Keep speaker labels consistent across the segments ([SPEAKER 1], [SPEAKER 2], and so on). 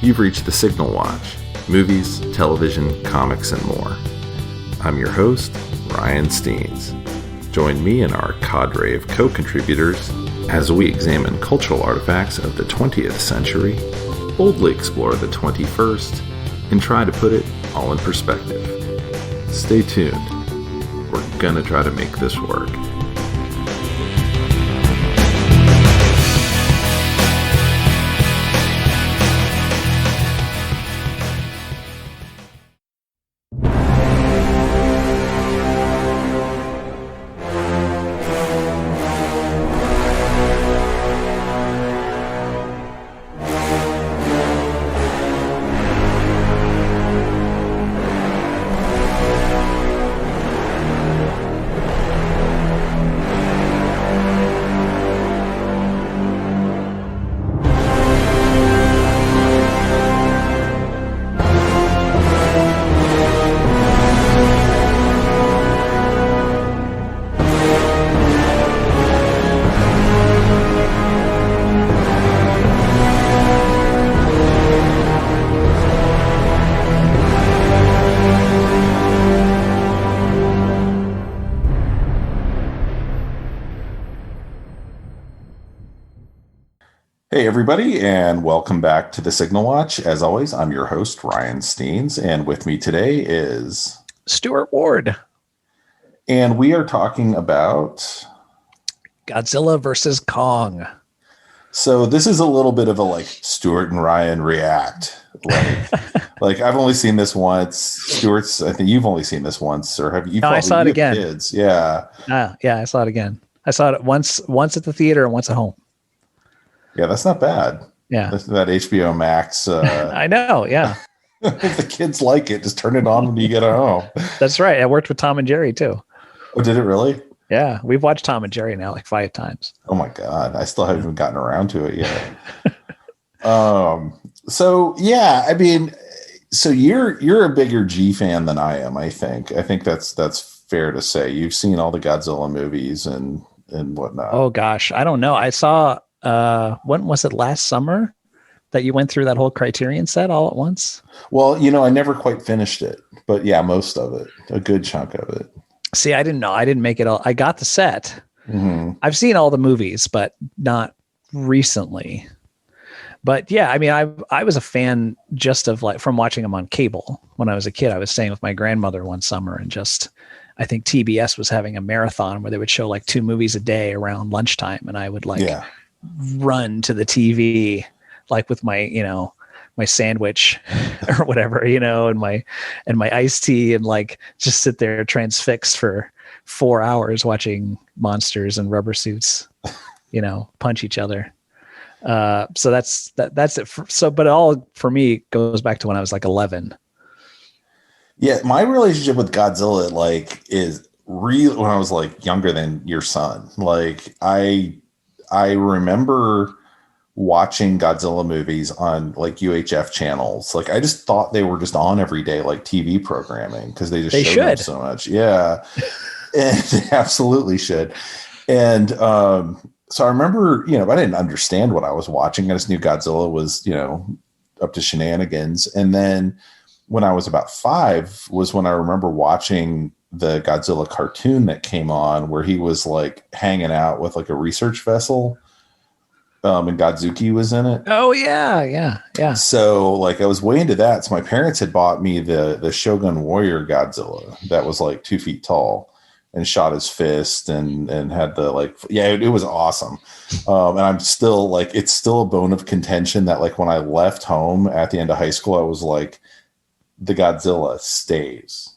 [SPEAKER 1] You've reached the Signal Watch, movies, television, comics, and more. I'm your host, Ryan Steens. Join me and our cadre of co-contributors as we examine cultural artifacts of the 20th century, boldly explore the 21st, and try to put it all in perspective. Stay tuned. We're gonna try to make this work. Hey everybody, and welcome back to the Signal Watch. As always, I'm your host, Ryan Steens, and with me today is
[SPEAKER 2] Stuart Ward.
[SPEAKER 1] And we are talking about
[SPEAKER 2] Godzilla versus Kong.
[SPEAKER 1] So this is a little bit of a Stuart and Ryan react. Like I've only seen this once. Stuart's, I think you've only seen this once, or have you?
[SPEAKER 2] No, I saw it again.
[SPEAKER 1] Kids, yeah.
[SPEAKER 2] Yeah, I saw it again. I saw it once at the theater and once at home.
[SPEAKER 1] Yeah, that's not bad.
[SPEAKER 2] Yeah.
[SPEAKER 1] That HBO Max.
[SPEAKER 2] I know, yeah.
[SPEAKER 1] If the kids like it, just turn it on when you get home.
[SPEAKER 2] That's right. I worked with Tom and Jerry too.
[SPEAKER 1] Oh, did it really?
[SPEAKER 2] Yeah. We've watched Tom and Jerry now 5 times.
[SPEAKER 1] Oh my God. I still haven't even gotten around to it yet. So yeah, I mean, so you're a bigger G fan than I am, I think. I think that's fair to say. You've seen all the Godzilla movies and whatnot.
[SPEAKER 2] Oh gosh. I don't know. I saw when was it, last summer that you went through that whole Criterion set all at once?
[SPEAKER 1] Well, I never quite finished it, but yeah, most of it, a good chunk of it.
[SPEAKER 2] See, I didn't know. I didn't make it all. I got the set.
[SPEAKER 1] Mm-hmm.
[SPEAKER 2] I've seen all the movies, but not recently. But yeah, I mean, I was a fan just of from watching them on cable. When I was a kid, I was staying with my grandmother one summer and I think TBS was having a marathon where they would show 2 movies a day around lunchtime. And I would run to the TV, with my, my sandwich or whatever, and my iced tea and just sit there transfixed for 4 hours watching monsters and rubber suits, punch each other. So that's it. But all for me goes back to when I was 11.
[SPEAKER 1] Yeah. My relationship with Godzilla, is real when I was younger than your son. I remember watching Godzilla movies on UHF channels. I just thought they were just on every day, TV programming, because they showed them so much. Yeah. And they absolutely should. And, so I remember, I didn't understand what I was watching. I just knew Godzilla was, up to shenanigans. And then when I was about 5 was when I remember watching the Godzilla cartoon that came on, where he was hanging out with a research vessel, and Godzuki was in it.
[SPEAKER 2] Oh yeah.
[SPEAKER 1] So I was way into that. So my parents had bought me the Shogun Warrior Godzilla that was 2 feet tall and shot his fist and had the it was awesome. And I'm still it's still a bone of contention that when I left home at the end of high school, I was the Godzilla stays.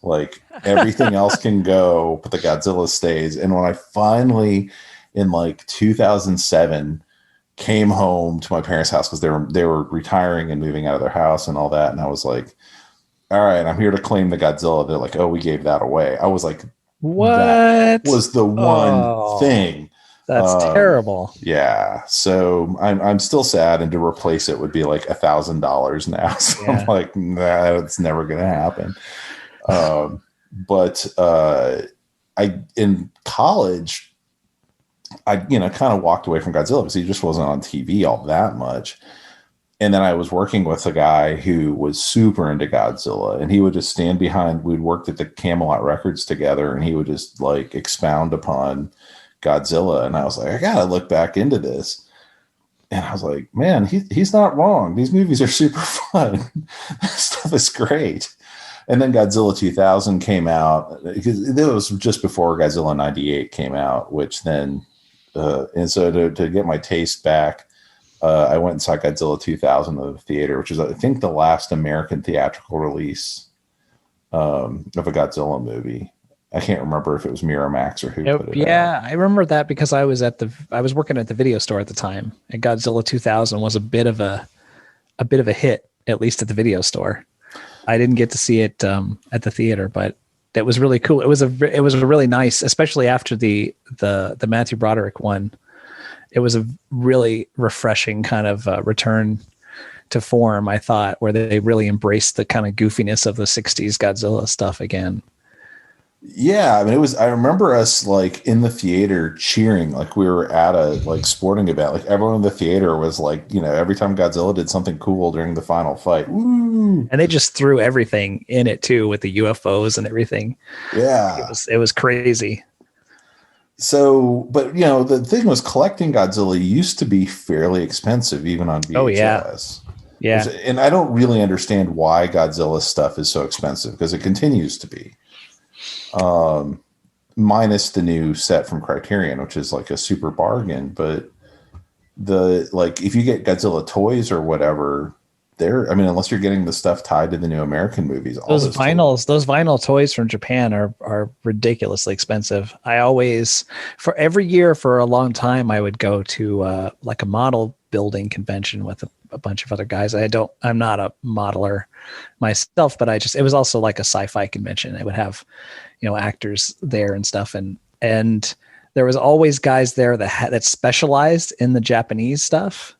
[SPEAKER 1] Everything else can go, but the Godzilla stays. And when I finally, in 2007, came home to my parents' house, because they were retiring and moving out of their house and all that, and I was all right, I'm here to claim the Godzilla. They're oh, we gave that away. I was
[SPEAKER 2] what?
[SPEAKER 1] That was the one thing.
[SPEAKER 2] That's terrible.
[SPEAKER 1] Yeah. So I'm still sad, and to replace it would be $1,000 now. So yeah. I'm nah, it's never going to happen. But in college, I kind of walked away from Godzilla because he just wasn't on TV all that much. And then I was working with a guy who was super into Godzilla, and he would just stand behind. We'd worked at the Camelot Records together, and he would just like expound upon Godzilla. And I was like, I gotta look back into this. And I was like, man, he's not wrong. These movies are super fun. This stuff is great. And then Godzilla 2000 came out, because it was just before Godzilla 98 came out, which then, and so to get my taste back, I went and saw Godzilla 2000 at the theater, which is, I think, the last American theatrical release of a Godzilla movie. I can't remember if it was Miramax or who put it out.
[SPEAKER 2] I remember that because I was working at the video store at the time, and Godzilla 2000 was a bit of a hit, at least at the video store. I didn't get to see it at the theater, but it was really cool. It was a really nice, especially after the Matthew Broderick one. It was a really refreshing kind of return to form, I thought, where they really embraced the kind of goofiness of the 60s Godzilla stuff again.
[SPEAKER 1] Yeah, I mean, I remember us like in the theater cheering like we were at a like sporting event. Like everyone in the theater was like, every time Godzilla did something cool during the final fight. Woo!
[SPEAKER 2] And they just threw everything in it too, with the UFOs and everything.
[SPEAKER 1] Yeah.
[SPEAKER 2] It was crazy.
[SPEAKER 1] So, but the thing was, collecting Godzilla used to be fairly expensive, even on VHS.
[SPEAKER 2] Oh, yeah.
[SPEAKER 1] And I don't really understand why Godzilla stuff is so expensive, because it continues to be. Minus the new set from Criterion, which is like a super bargain. But if you get Godzilla toys or whatever, unless you're getting the stuff tied to the new American movies,
[SPEAKER 2] those vinyl toys from Japan are ridiculously expensive. I always, for every year for a long time, I would go to like a model building convention with a bunch of other guys. I'm not a modeler myself, but it was also like a sci-fi convention. They would have, actors there and stuff. And there was always guys there that specialized in the Japanese stuff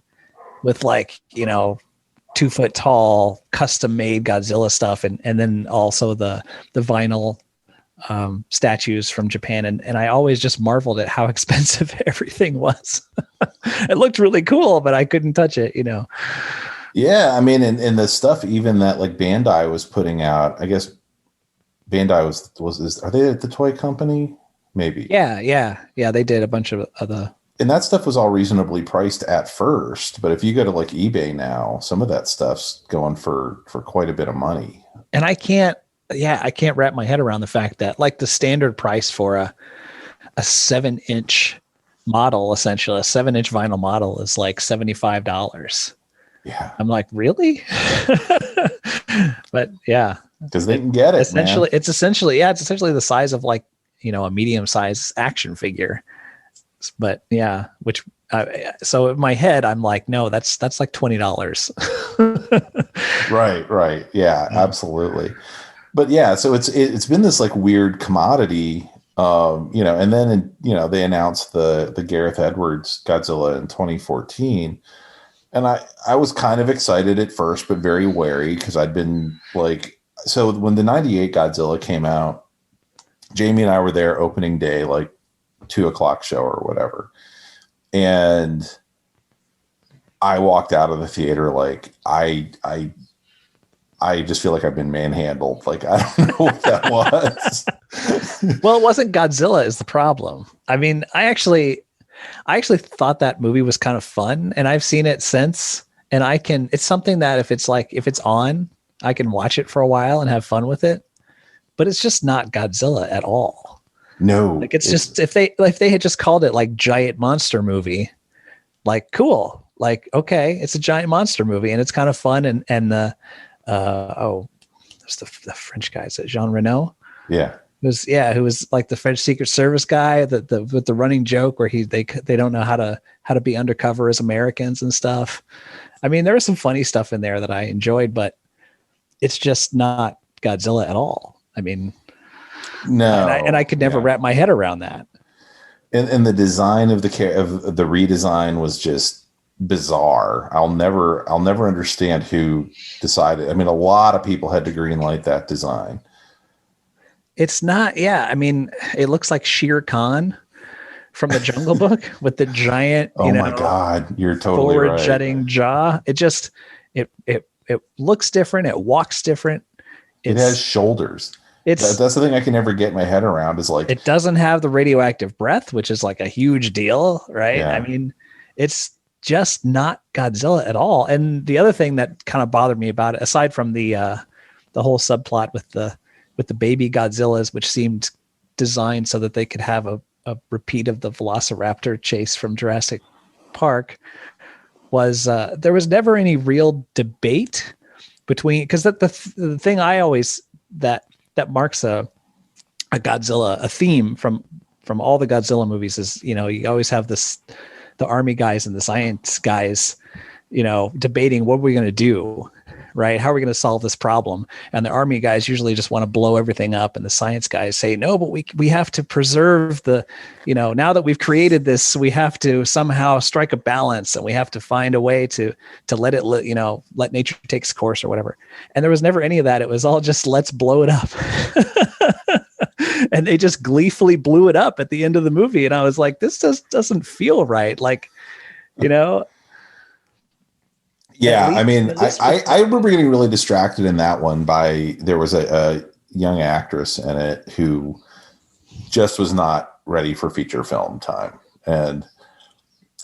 [SPEAKER 2] with 2-foot tall, custom made Godzilla stuff. And then also the vinyl statues from Japan. And I always just marveled at how expensive everything was. It looked really cool, but I couldn't touch it,
[SPEAKER 1] Yeah. I mean, and the stuff even that like Bandai was putting out, I guess Bandai are they the toy company? Maybe.
[SPEAKER 2] Yeah. They did a bunch of other.
[SPEAKER 1] And that stuff was all reasonably priced at first, but if you go to like eBay now, some of that stuff's going for quite a bit of money.
[SPEAKER 2] And I can't wrap my head around the fact that like the standard price for a 7-inch model, essentially a 7-inch vinyl model, is like $75. Yeah. I'm like, really? But yeah.
[SPEAKER 1] Because they can get it.
[SPEAKER 2] It's essentially the size of like, a medium-sized action figure. But yeah, so in my head, I'm like, no, that's like $20.
[SPEAKER 1] Right. Yeah, absolutely. But yeah, so it's been this like weird commodity, and then, they announced the Gareth Edwards Godzilla in 2014. And I was kind of excited at first, but very wary, because I'd been like, so when the 98 Godzilla came out, Jamie and I were there opening day, like 2:00 show or whatever. And I walked out of the theater like I just feel like I've been manhandled. Like, I don't know what that was.
[SPEAKER 2] Well, it wasn't Godzilla is the problem. I mean, I actually thought that movie was kind of fun, and I've seen it since, and it's something that if it's on, I can watch it for a while and have fun with it, but it's just not Godzilla at all.
[SPEAKER 1] No,
[SPEAKER 2] like it's just, if they had just called it like giant monster movie, like cool, like, okay, it's a giant monster movie and it's kind of fun. And there's the French guy. Is it Jean Reno?
[SPEAKER 1] Yeah.
[SPEAKER 2] Who was like the French Secret Service guy with the running joke where they don't know how to be undercover as Americans and stuff. I mean, there was some funny stuff in there that I enjoyed, but it's just not Godzilla at all. I mean,
[SPEAKER 1] no,
[SPEAKER 2] and I could never wrap my head around that.
[SPEAKER 1] And the design of the redesign was just bizarre. I'll never understand who decided. I mean, a lot of people had to greenlight that design.
[SPEAKER 2] It's not. Yeah, I mean, it looks like Shere Khan from the Jungle Book with the giant.
[SPEAKER 1] Oh my God, you're totally
[SPEAKER 2] forward
[SPEAKER 1] right.
[SPEAKER 2] jutting jaw. It just. It looks different. It walks different.
[SPEAKER 1] It has shoulders. That's the thing I can never get my head around is like,
[SPEAKER 2] it doesn't have the radioactive breath, which is like a huge deal, right?
[SPEAKER 1] Yeah.
[SPEAKER 2] I mean, it's just not Godzilla at all. And the other thing that kind of bothered me about it, aside from the whole subplot with the baby Godzillas, which seemed designed so that they could have a repeat of the Velociraptor chase from Jurassic Park, was there was never any real debate between, because the thing I always that marks a Godzilla, a theme from all the Godzilla movies is, you always have the army guys and the science guys, debating what we're going to do, right? How are we going to solve this problem? And the army guys usually just want to blow everything up. And the science guys say, no, but we have to preserve now that we've created this, we have to somehow strike a balance, and we have to find a way to let it, let nature take its course or whatever. And there was never any of that. It was all just, let's blow it up. And they just gleefully blew it up at the end of the movie. And I was like, this just doesn't feel right. Like,
[SPEAKER 1] Yeah, I mean, I remember getting really distracted in that one there was a young actress in it who just was not ready for feature film time. And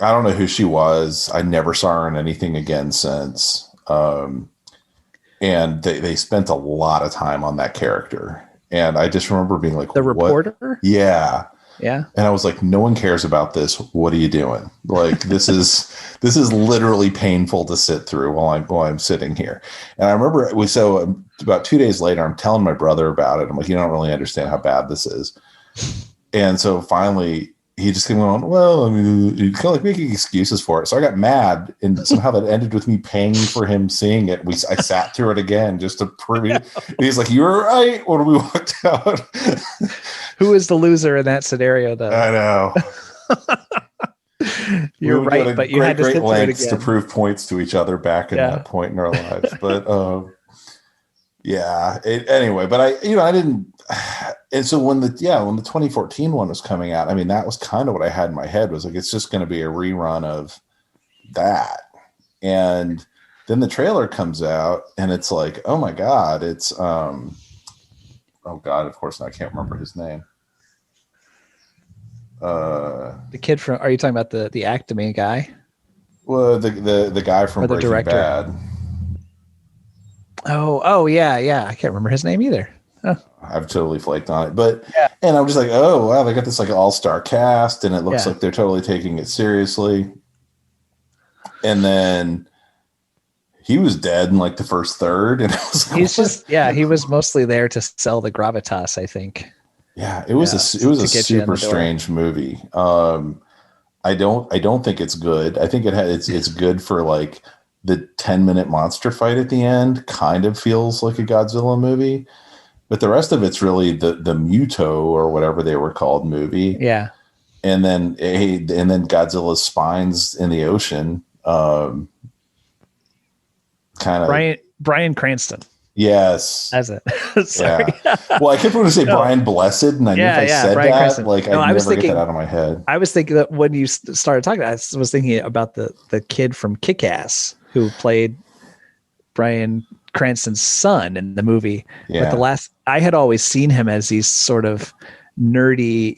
[SPEAKER 1] I don't know who she was. I never saw her in anything again since. And they spent a lot of time on that character. And I just remember being like,
[SPEAKER 2] the reporter?
[SPEAKER 1] What? Yeah.
[SPEAKER 2] Yeah.
[SPEAKER 1] And I was like, no one cares about this. What are you doing? Like, this is literally painful to sit through while I'm sitting here. And I remember about 2 days later, I'm telling my brother about it. I'm like, you don't really understand how bad this is. And so finally he just came on, well, I mean, you kind of like making excuses for it. So I got mad, and somehow that ended with me paying for him seeing it. I sat through it again just to prove it. He's like, you were right when we walked out.
[SPEAKER 2] Who is the loser in that scenario, though?
[SPEAKER 1] I know.
[SPEAKER 2] You're right, but you had to sit through it again
[SPEAKER 1] to prove points to each other back in that point in our lives. But anyway, but I didn't. And so when the 2014 one was coming out, I mean, that was kind of what I had in my head, was like, it's just going to be a rerun of that. And then the trailer comes out, and it's like, oh my God, it's oh God, of course, I can't remember his name.
[SPEAKER 2] The kid from, are you talking about the Acme guy?
[SPEAKER 1] Well, the guy from Breaking Bad.
[SPEAKER 2] Oh yeah. I can't remember his name either. Huh.
[SPEAKER 1] I've totally flaked on it, but and I'm just like, oh wow, they got this like all-star cast, and it looks like they're totally taking it seriously. And then he was dead in like the first third, and I was like,
[SPEAKER 2] he was mostly there to sell the gravitas, I think.
[SPEAKER 1] Yeah, it was a super strange movie. I don't think it's good. I think it's good for like the 10-minute monster fight at the end. Kind of feels like a Godzilla movie. But the rest of it's really the Muto or whatever they were called movie.
[SPEAKER 2] Yeah.
[SPEAKER 1] And then Godzilla's spines in the ocean. Kind of
[SPEAKER 2] Bryan Cranston.
[SPEAKER 1] Yes.
[SPEAKER 2] That's it. Sorry.
[SPEAKER 1] Yeah. Well, I kept wanting to say Brian Blessed, and I knew if I said
[SPEAKER 2] Bryan
[SPEAKER 1] that,
[SPEAKER 2] Cranston.
[SPEAKER 1] like I never get that out of my head.
[SPEAKER 2] I was thinking that when you started talking, I was thinking about the kid from Kick-Ass who played Bryan Cranston's son in the movie.
[SPEAKER 1] Yeah.
[SPEAKER 2] But I had always seen him as these sort of nerdy,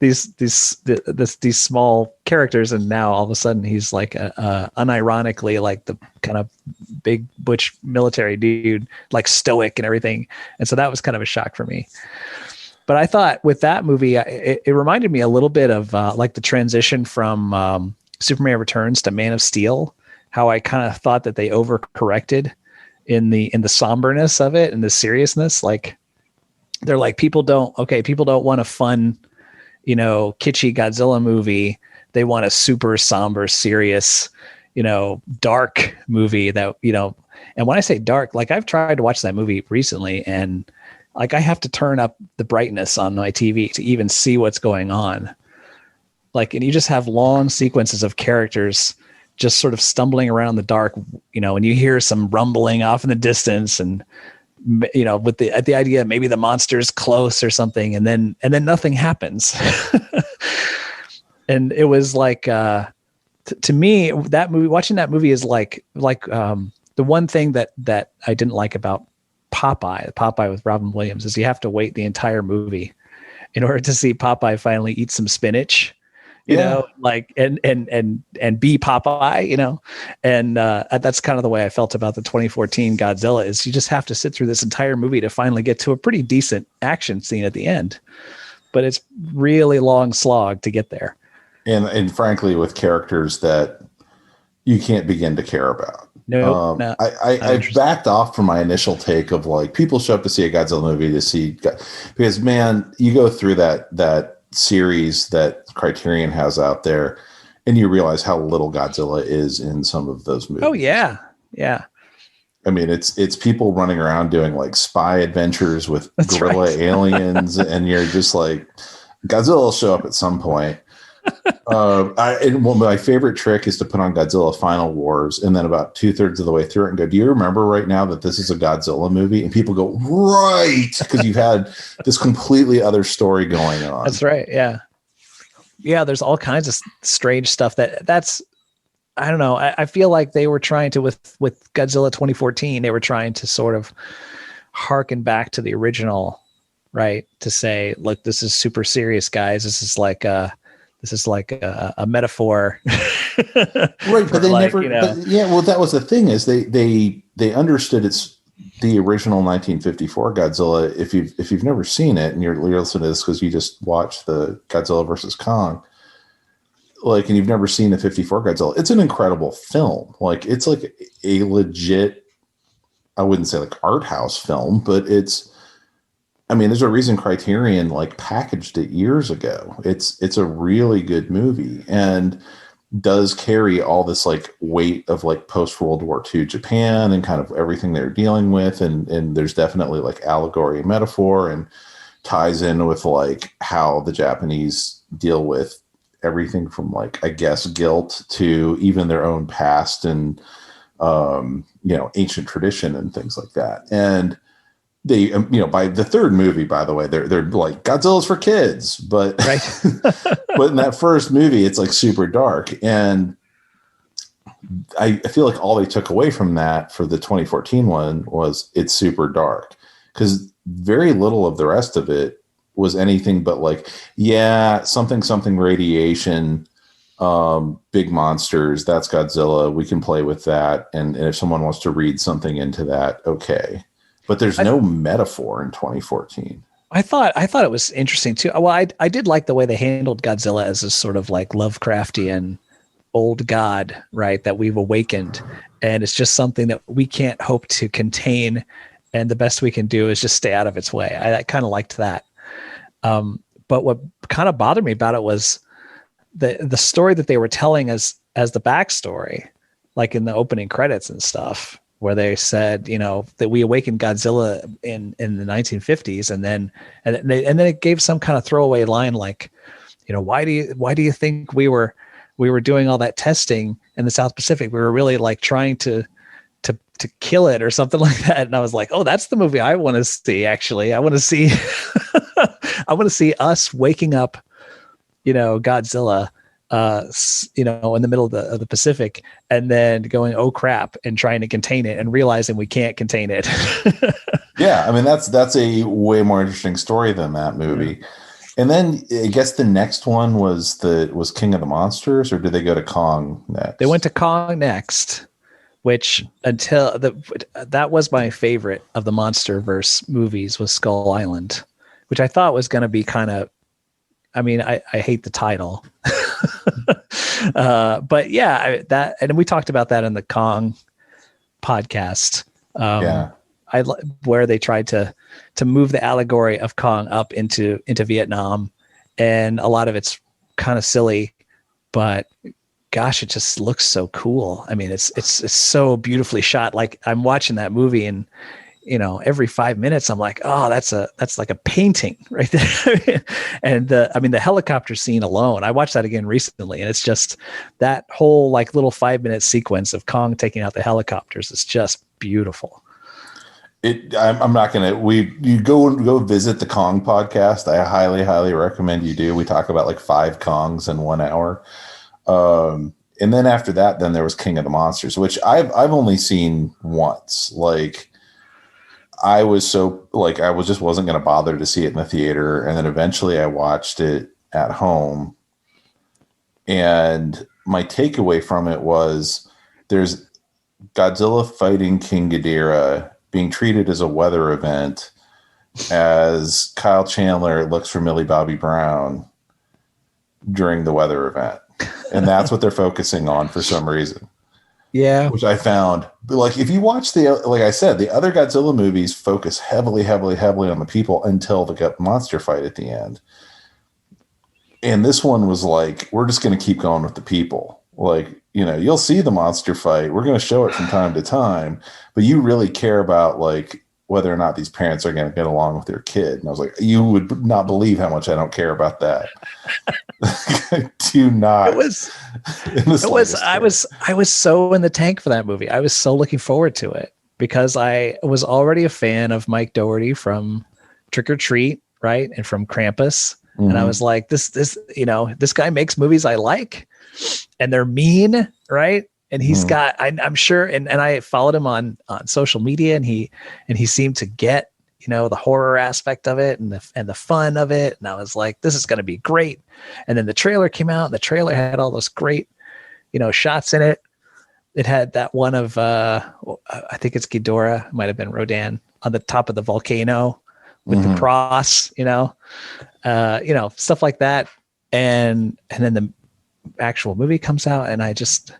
[SPEAKER 2] these small characters, and now all of a sudden he's like unironically like the kind of big butch military dude, like stoic and everything. And so that was kind of a shock for me. But I thought with that movie, it reminded me a little bit of like the transition from Superman Returns to Man of Steel. How I kind of thought that they overcorrected in the somberness of it and the seriousness. Like they're like, people don't want a fun, kitschy Godzilla movie. They want a super somber, serious, dark movie that, and when I say dark, like I've tried to watch that movie recently, and like I have to turn up the brightness on my TV to even see what's going on. Like, and you just have long sequences of characters just sort of stumbling around the dark, and you hear some rumbling off in the distance, and with the idea maybe the monster's close or something, and then nothing happens. And it was like to me, that movie, watching that movie is like the one thing that I didn't like about Popeye with Robin Williams is you have to wait the entire movie in order to see Popeye finally eat some spinach, like and be Popeye, and that's kind of the way I felt about the 2014 Godzilla. Is you just have to sit through this entire movie to finally get to a pretty decent action scene at the end, but it's really long slog to get there.
[SPEAKER 1] And frankly, with characters that you can't begin to care about.
[SPEAKER 2] No,
[SPEAKER 1] I backed off from my initial take of like people show up to see a Godzilla movie because man, you go through that series that Criterion has out there, and you realize how little Godzilla is in some of those movies.
[SPEAKER 2] Oh yeah.
[SPEAKER 1] I mean, it's people running around doing like spy adventures with gorilla aliens, and you're just like, Godzilla will show up at some point. My favorite trick is to put on Godzilla Final Wars, and then about 2/3 of the way through it and go, do you remember right now that this is a Godzilla movie? And people go, right, because you've had this completely other story going on.
[SPEAKER 2] That's right. Yeah, there's all kinds of strange stuff that's I don't know. I feel like they were trying to with Godzilla 2014, they were trying to sort of harken back to the original, right? To say, look, this is super serious, guys. This is like a metaphor.
[SPEAKER 1] Right, but they never well, that was the thing, is they understood it's the original 1954 Godzilla. If you've never seen it, and you're listening to this because you just watched the Godzilla versus Kong, like, and you've never seen the 54 Godzilla, it's an incredible film. Like, it's like a legit, I wouldn't say like art house film, but I mean, there's a reason Criterion like packaged it years ago. It's a really good movie, and does carry all this like weight of like post World War II Japan and kind of everything they're dealing with. And there's definitely like allegory and metaphor, and ties in with like how the Japanese deal with everything from like, I guess, guilt to even their own past and, ancient tradition and things like that. And they, by the third movie, by the way, they're like, Godzilla's for kids, but
[SPEAKER 2] right.
[SPEAKER 1] But in that first movie, it's like super dark. And I feel like all they took away from that for the 2014 one was it's super dark, because very little of the rest of it was anything but like, something radiation, big monsters, that's Godzilla, we can play with that. And if someone wants to read something into that, okay. But there's no metaphor in 2014.
[SPEAKER 2] I thought it was interesting too. Well, I did like the way they handled Godzilla as a sort of like Lovecraftian old god, right? That we've awakened, and it's just something that we can't hope to contain, and the best we can do is just stay out of its way. I kind of liked that. But what kind of bothered me about it was the story that they were telling as the backstory, like in the opening credits and stuff, where they said, that we awakened Godzilla in the 1950s, and then it gave some kind of throwaway line like, why do you think we were doing all that testing in the South Pacific? We were really like trying to kill it or something like that. And I was like, oh, that's the movie I want to see. Actually, I want to see, I want to see us waking up, Godzilla, in the middle of the Pacific, and then going, oh crap, and trying to contain it and realizing we can't contain it.
[SPEAKER 1] Yeah. I mean, that's a way more interesting story than that movie. Yeah. And then I guess the next one was King of the Monsters, or did they go to Kong next?
[SPEAKER 2] They went to Kong next, which that was my favorite of the MonsterVerse movies, was Skull Island, which I thought was going to be kind of, I mean, I hate the title, but yeah, and we talked about that in the Kong podcast. Where they tried to move the allegory of Kong up into Vietnam, and a lot of it's kind of silly, but gosh, it just looks so cool. I mean, it's so beautifully shot. Like, I'm watching that movie, and every 5 minutes I'm like, oh, that's like a painting right there. And the helicopter scene alone, I watched that again recently, and it's just that whole like little 5-minute sequence of Kong taking out the helicopters is just beautiful.
[SPEAKER 1] I'm not going to, you go visit the Kong podcast. I highly, highly recommend you do. We talk about like 5 Kongs in 1 hour. and then after that, then there was King of the Monsters, which I've only seen once. Like I was just wasn't going to bother to see it in the theater, and then eventually I watched it at home. And my takeaway from it was there's Godzilla fighting King Ghidorah being treated as a weather event as Kyle Chandler looks for Millie Bobby Brown during the weather event. And that's what they're focusing on for some reason.
[SPEAKER 2] Yeah.
[SPEAKER 1] Which I found, like, if you watch like I said, the other Godzilla movies focus heavily on the people until the monster fight at the end. And this one was like, we're just going to keep going with the people. Like, you know, you'll see the monster fight. We're going to show it from time to time, but you really care about like whether or not these parents are going to get along with their kid. And I was like, you would not believe how much I don't care about that. I do not.
[SPEAKER 2] It was, I was so in the tank for that movie. I was so looking forward to it because I was already a fan of Mike Dougherty from Trick or Treat, right? And from Krampus. Mm-hmm. And I was like, this, you know, this guy makes movies I like and they're mean, right? And he's got, I'm sure, and I followed him on social media, and he seemed to get, you know, the horror aspect of it and the fun of it. And I was like, this is going to be great. And then the trailer came out, and the trailer had all those great, you know, shots in it. It had that one of, I think it's Ghidorah, might have been Rodan, on the top of the volcano with the cross, you know, stuff like that. And then the actual movie comes out, and I just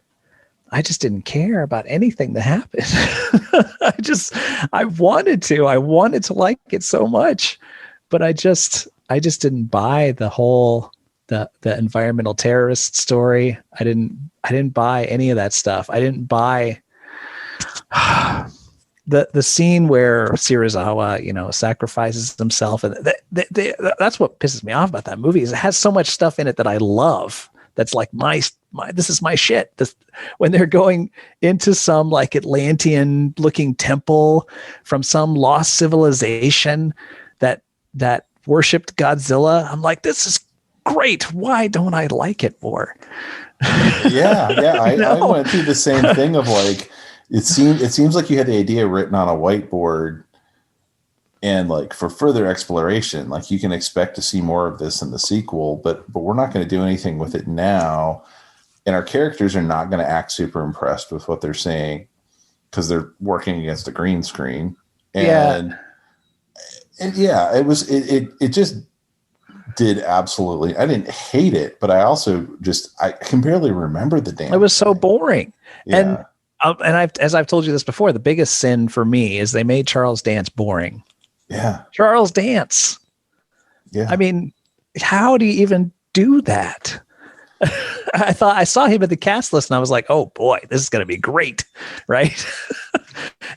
[SPEAKER 2] didn't care about anything that happened. I wanted to like it so much, but I just didn't buy the whole, the environmental terrorist story. I didn't buy any of that stuff. I didn't buy the scene where Serizawa, you know, sacrifices himself. And that's what pisses me off about that movie, is it has so much stuff in it that I love. That's like this is my shit. When they're going into some like Atlantean looking temple from some lost civilization that worshipped Godzilla, I'm like, this is great. Why don't I like it more?
[SPEAKER 1] Yeah. I went through the same thing of like, it seems like you had the idea written on a whiteboard, and like for further exploration, like you can expect to see more of this in the sequel, but we're not going to do anything with it now. And our characters are not going to act super impressed with what they're seeing because they're working against a green screen. And yeah, it just did absolutely. I didn't hate it, but I also I can barely remember the damn.
[SPEAKER 2] It was so boring.
[SPEAKER 1] Yeah.
[SPEAKER 2] And as I've told you this before, the biggest sin for me is they made Charles Dance boring.
[SPEAKER 1] Yeah.
[SPEAKER 2] Charles Dance.
[SPEAKER 1] Yeah.
[SPEAKER 2] I mean, how do you even do that? I saw him at the cast list and I was like, oh boy, this is going to be great. Right.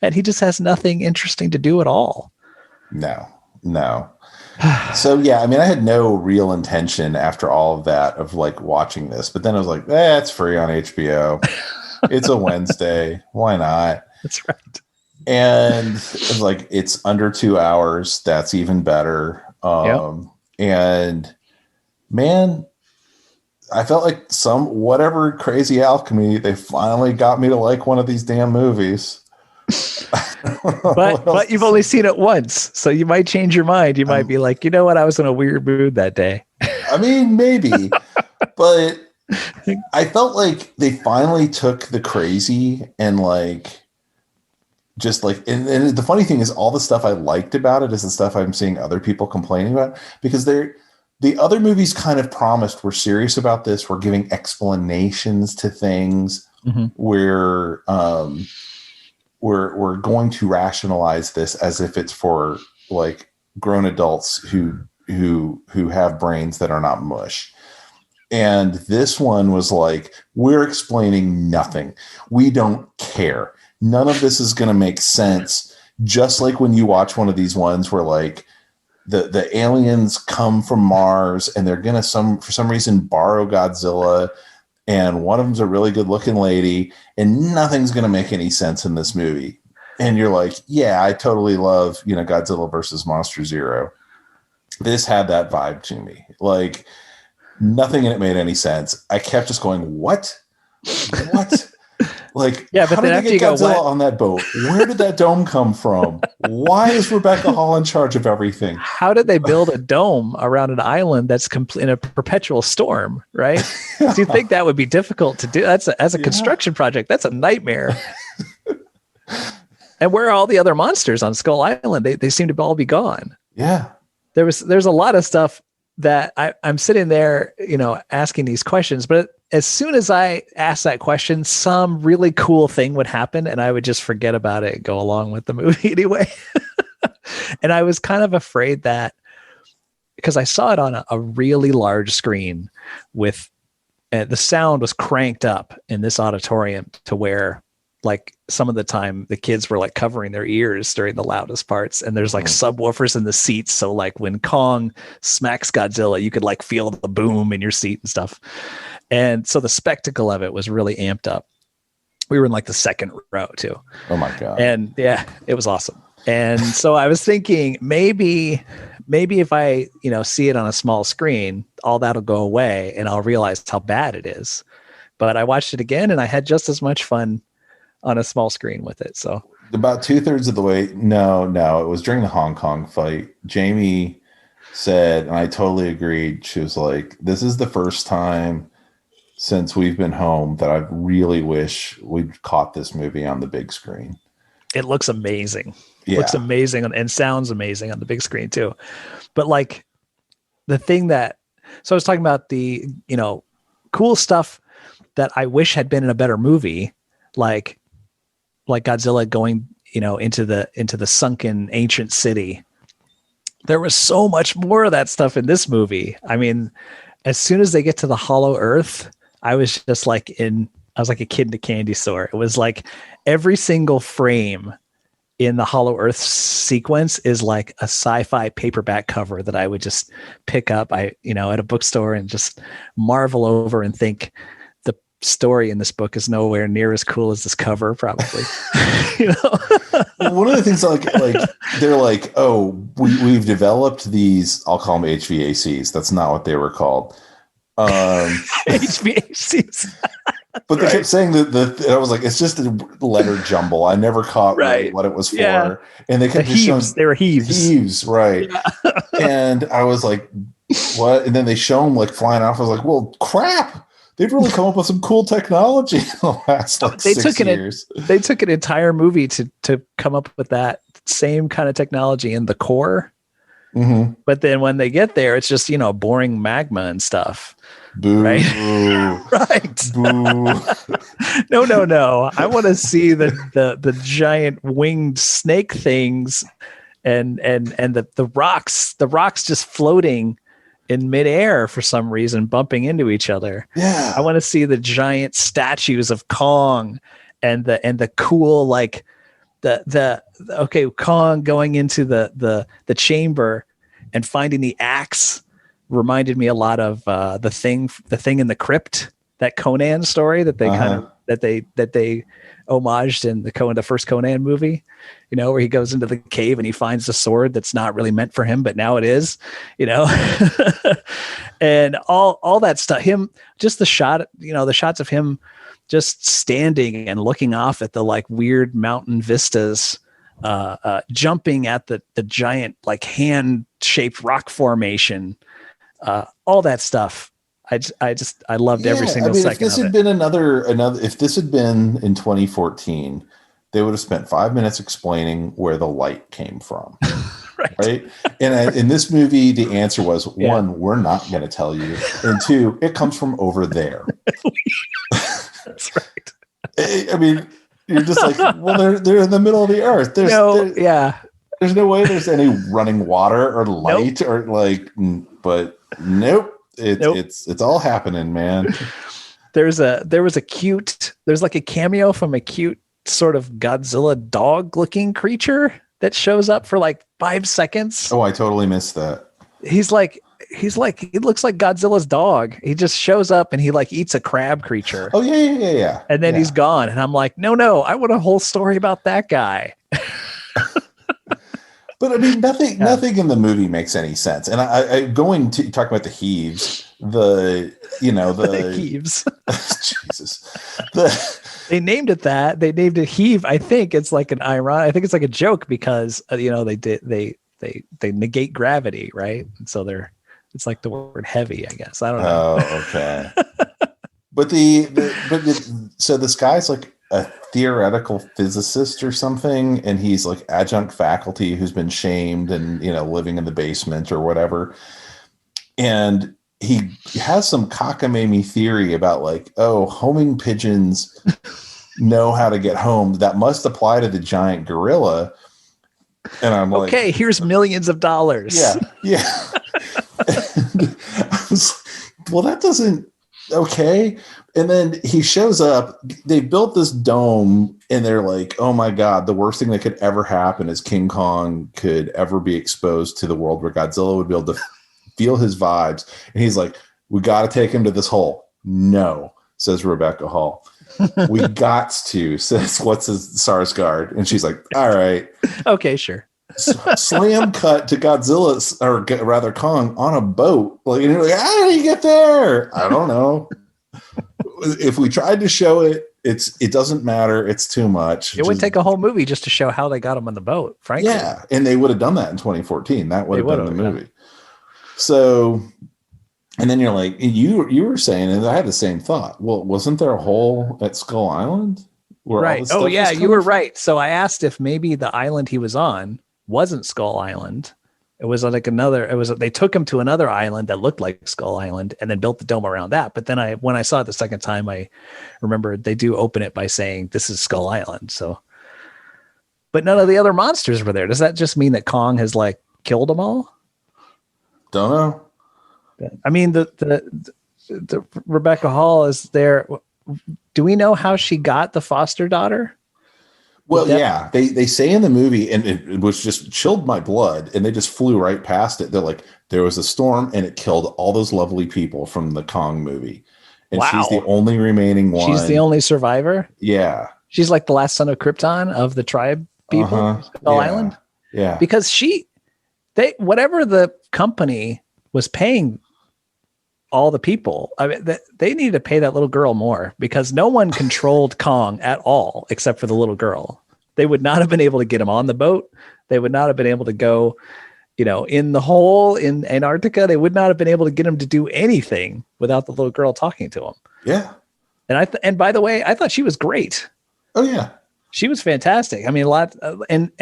[SPEAKER 2] And he just has nothing interesting to do at all.
[SPEAKER 1] No. So yeah, I mean, I had no real intention after all of that of like watching this, but then I was like, it's free on HBO. It's a Wednesday. Why not?
[SPEAKER 2] That's right.
[SPEAKER 1] And it's like, it's under 2 hours. That's even better. And man, I felt like whatever crazy alchemy, they finally got me to like one of these damn movies.
[SPEAKER 2] but you've only seen it once, so you might change your mind. You might be like, you know what? I was in a weird mood that day.
[SPEAKER 1] I mean, maybe, but I felt like they finally took the crazy and like, just like, and the funny thing is all the stuff I liked about it is the stuff I'm seeing other people complaining about, because the other movies kind of promised we're serious about this. We're giving explanations to things. We're going to rationalize this as if it's for like grown adults who have brains that are not mush. And this one was like, we're explaining nothing. We don't care. None of this is going to make sense. Just like when you watch one of these ones where like the aliens come from Mars and they're going to for some reason borrow Godzilla, and one of them's a really good looking lady, and nothing's going to make any sense in this movie. And you're like, yeah, I totally love, you know, Godzilla versus Monster Zero. This had that vibe to me. Like nothing in it made any sense. I kept just going, what? What? Like,
[SPEAKER 2] Yeah, but
[SPEAKER 1] how
[SPEAKER 2] then
[SPEAKER 1] did
[SPEAKER 2] after
[SPEAKER 1] they
[SPEAKER 2] you
[SPEAKER 1] get
[SPEAKER 2] go,
[SPEAKER 1] Godzilla
[SPEAKER 2] what?
[SPEAKER 1] on that boat? Where did that dome come from? Why is Rebecca Hall in charge of everything?
[SPEAKER 2] How did they build a dome around an island that's in a perpetual storm, right? So you think that would be difficult to do? That's as a construction project. That's a nightmare. And where are all the other monsters on Skull Island? They seem to all be gone.
[SPEAKER 1] Yeah.
[SPEAKER 2] There's a lot of stuff that I'm sitting there, asking these questions, but as soon as I asked that question, some really cool thing would happen and I would just forget about it and go along with the movie anyway. And I was kind of afraid that because I saw it on a really large screen with the sound was cranked up in this auditorium to where like some of the time the kids were like covering their ears during the loudest parts, and there's like subwoofers in the seats. So like when Kong smacks Godzilla, you could like feel the boom in your seat and stuff. And so the spectacle of it was really amped up. We were in like the second row too.
[SPEAKER 1] Oh my God.
[SPEAKER 2] And yeah, it was awesome. And so I was thinking maybe if I, see it on a small screen, all that'll go away and I'll realize how bad it is. But I watched it again and I had just as much fun on a small screen with it. So
[SPEAKER 1] about 2/3 of the way. No, it was during the Hong Kong fight. Jamie said, and I totally agreed. She was like, this is the first time since we've been home that I really wish we'd caught this movie on the big screen.
[SPEAKER 2] It looks amazing.
[SPEAKER 1] Yeah.
[SPEAKER 2] Looks amazing and sounds amazing on the big screen too. But like the thing so I was talking about the, cool stuff that I wish had been in a better movie, like Godzilla going, into the sunken ancient city. There was so much more of that stuff in this movie. I mean, as soon as they get to the Hollow Earth, I was like a kid in a candy store. It was like every single frame in the Hollow Earth sequence is like a sci-fi paperback cover that I would just pick up, at a bookstore and just marvel over and think the story in this book is nowhere near as cool as this cover, probably.
[SPEAKER 1] One of the things like they're like, oh, we've developed these, I'll call them HVACs. That's not what they were called.
[SPEAKER 2] HVACs.
[SPEAKER 1] But they kept saying that I was like, it's just a letter jumble. I never caught really what it was for.
[SPEAKER 2] Yeah.
[SPEAKER 1] And they kept
[SPEAKER 2] heaves. They were heaves.
[SPEAKER 1] Heaves, right. Yeah. And I was like, what? And then they show them like flying off. I was like, well, crap. They've really come up with some cool technology in the last 6 years.
[SPEAKER 2] They took an entire movie to come up with that same kind of technology in the core.
[SPEAKER 1] Mm-hmm.
[SPEAKER 2] But then when they get there, it's just, boring magma and stuff.
[SPEAKER 1] Boo.
[SPEAKER 2] Right. Right.
[SPEAKER 1] Boo.
[SPEAKER 2] No. I want to see the giant winged snake things and the rocks just floating in midair for some reason, bumping into each other.
[SPEAKER 1] Yeah.
[SPEAKER 2] I want to see the giant statues of Kong and the cool, like Kong going into the chamber and finding the axe reminded me a lot of the thing in the crypt, that Conan story that they that they homaged in the first Conan movie, where he goes into the cave and he finds the sword that's not really meant for him, but now it is, and all that stuff. Him, just the shot, the shots of him just standing and looking off at the like weird mountain vistas, jumping at the giant like hand-shaped rock formation, all that stuff. I loved every single second.
[SPEAKER 1] If this had been if this had been in 2014, they would have spent 5 minutes explaining where the light came from. Right. And in this movie, the answer was one, we're not going to tell you. And two, it comes from over there.
[SPEAKER 2] That's right.
[SPEAKER 1] I mean, you're just like, well, they're in the middle of the earth. There's no way there's any running water or light or like, but nope. It's all happening, man.
[SPEAKER 2] There's like a cameo from a cute sort of Godzilla dog looking creature that shows up for like 5 seconds.
[SPEAKER 1] Oh, I totally missed that.
[SPEAKER 2] He looks like Godzilla's dog. He just shows up and he like eats a crab creature.
[SPEAKER 1] Oh yeah.
[SPEAKER 2] And then he's gone. And I'm like, no, I want a whole story about that guy.
[SPEAKER 1] But I mean,
[SPEAKER 2] Yeah.
[SPEAKER 1] nothing in the movie makes any sense. And I going to talk about the heaves,
[SPEAKER 2] The
[SPEAKER 1] the
[SPEAKER 2] heaves.
[SPEAKER 1] Jesus, the
[SPEAKER 2] They named it that. They named it heave. I think it's like an ironic. I think it's like a joke because they negate gravity, right? And so it's like the word heavy. I guess I don't know.
[SPEAKER 1] oh, okay. But so this guy's like a theoretical physicist or something, and he's like adjunct faculty who's been shamed and living in the basement or whatever. And he has some cockamamie theory about like, oh, homing pigeons know how to get home. That must apply to the giant gorilla. And I'm like,
[SPEAKER 2] Okay, here's millions of dollars.
[SPEAKER 1] yeah, yeah. I was like, well, that doesn't okay. And then he shows up. They built this dome, and they're like, oh my God, the worst thing that could ever happen is King Kong could ever be exposed to the world where Godzilla would be able to feel his vibes. And he's like, we got to take him to this hole. No, says Rebecca Hall. We got to, says what's his Sarsgaard. And she's like, all right.
[SPEAKER 2] Okay, sure.
[SPEAKER 1] Slam cut to Godzilla, or rather Kong, on a boat. Like, and you're like, how did he get there? I don't know. If we tried to show it, it doesn't matter. It's too much.
[SPEAKER 2] It would take a whole movie just to show how they got him on the boat, frankly.
[SPEAKER 1] Yeah, and they would have done that in 2014. That would have been the movie.
[SPEAKER 2] Yeah.
[SPEAKER 1] So, and then you're like, you were saying, and I had the same thought. Well, wasn't there a hole at Skull Island?
[SPEAKER 2] Right. Oh, yeah, you were right. So I asked if maybe the island he was on wasn't Skull Island. It was like they took him to another island that looked like Skull Island and then built the dome around that. But then when I saw it the second time, I remember they do open it by saying this is Skull Island. So, but none of the other monsters were there. Does that just mean that Kong has like killed them all?
[SPEAKER 1] Don't know.
[SPEAKER 2] I mean, the Rebecca Hall is there. Do we know how she got the foster daughter?
[SPEAKER 1] Well, yeah, they say in the movie, and it was just chilled my blood, and they just flew right past it. They're like, there was a storm, and it killed all those lovely people from the Kong movie, and
[SPEAKER 2] wow.
[SPEAKER 1] She's the only remaining one.
[SPEAKER 2] She's the only survivor.
[SPEAKER 1] Yeah,
[SPEAKER 2] she's like the last son of Krypton of the tribe people, Skull Island.
[SPEAKER 1] Yeah,
[SPEAKER 2] because whatever the company was paying all the people, I mean, they needed to pay that little girl more because no one controlled Kong at all except for the little girl. They would not have been able to get him on the boat. They would not have been able to go, in the hole in Antarctica. They would not have been able to get him to do anything without the little girl talking to him.
[SPEAKER 1] Yeah.
[SPEAKER 2] And and by the way, I thought she was great.
[SPEAKER 1] Oh yeah.
[SPEAKER 2] She was fantastic. I mean, a lot, and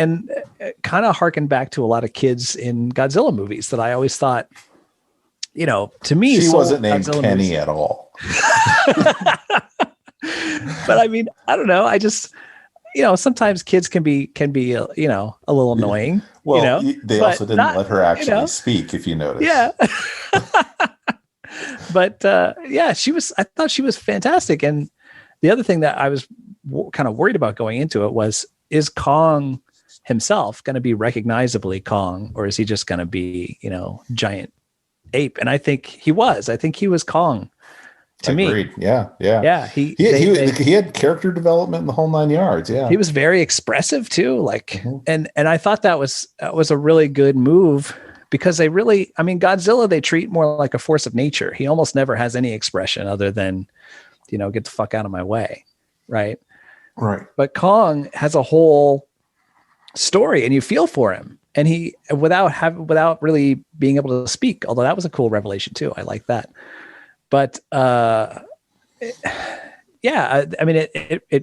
[SPEAKER 2] kind of harkened back to a lot of kids in Godzilla movies that I always thought, to me,
[SPEAKER 1] she wasn't named
[SPEAKER 2] Godzilla
[SPEAKER 1] Penny
[SPEAKER 2] movies.
[SPEAKER 1] At all.
[SPEAKER 2] But I mean, I don't know. I just, sometimes kids can be, a little annoying.
[SPEAKER 1] Well, they also didn't let her actually speak, if you notice.
[SPEAKER 2] Yeah. But yeah, I thought she was fantastic. And the other thing that I was kind of worried about going into it was, is Kong himself going to be recognizably Kong, or is he just going to be, giant ape? And I think he was Kong to me.
[SPEAKER 1] Yeah. He had character development in the whole 9 yards. Yeah.
[SPEAKER 2] He was very expressive too. Like, and I thought that was a really good move because Godzilla, they treat more like a force of nature. He almost never has any expression other than, get the fuck out of my way. Right.
[SPEAKER 1] Right.
[SPEAKER 2] But Kong has a whole story and you feel for him. And he, without really being able to speak, although that was a cool revelation too. I like that. But it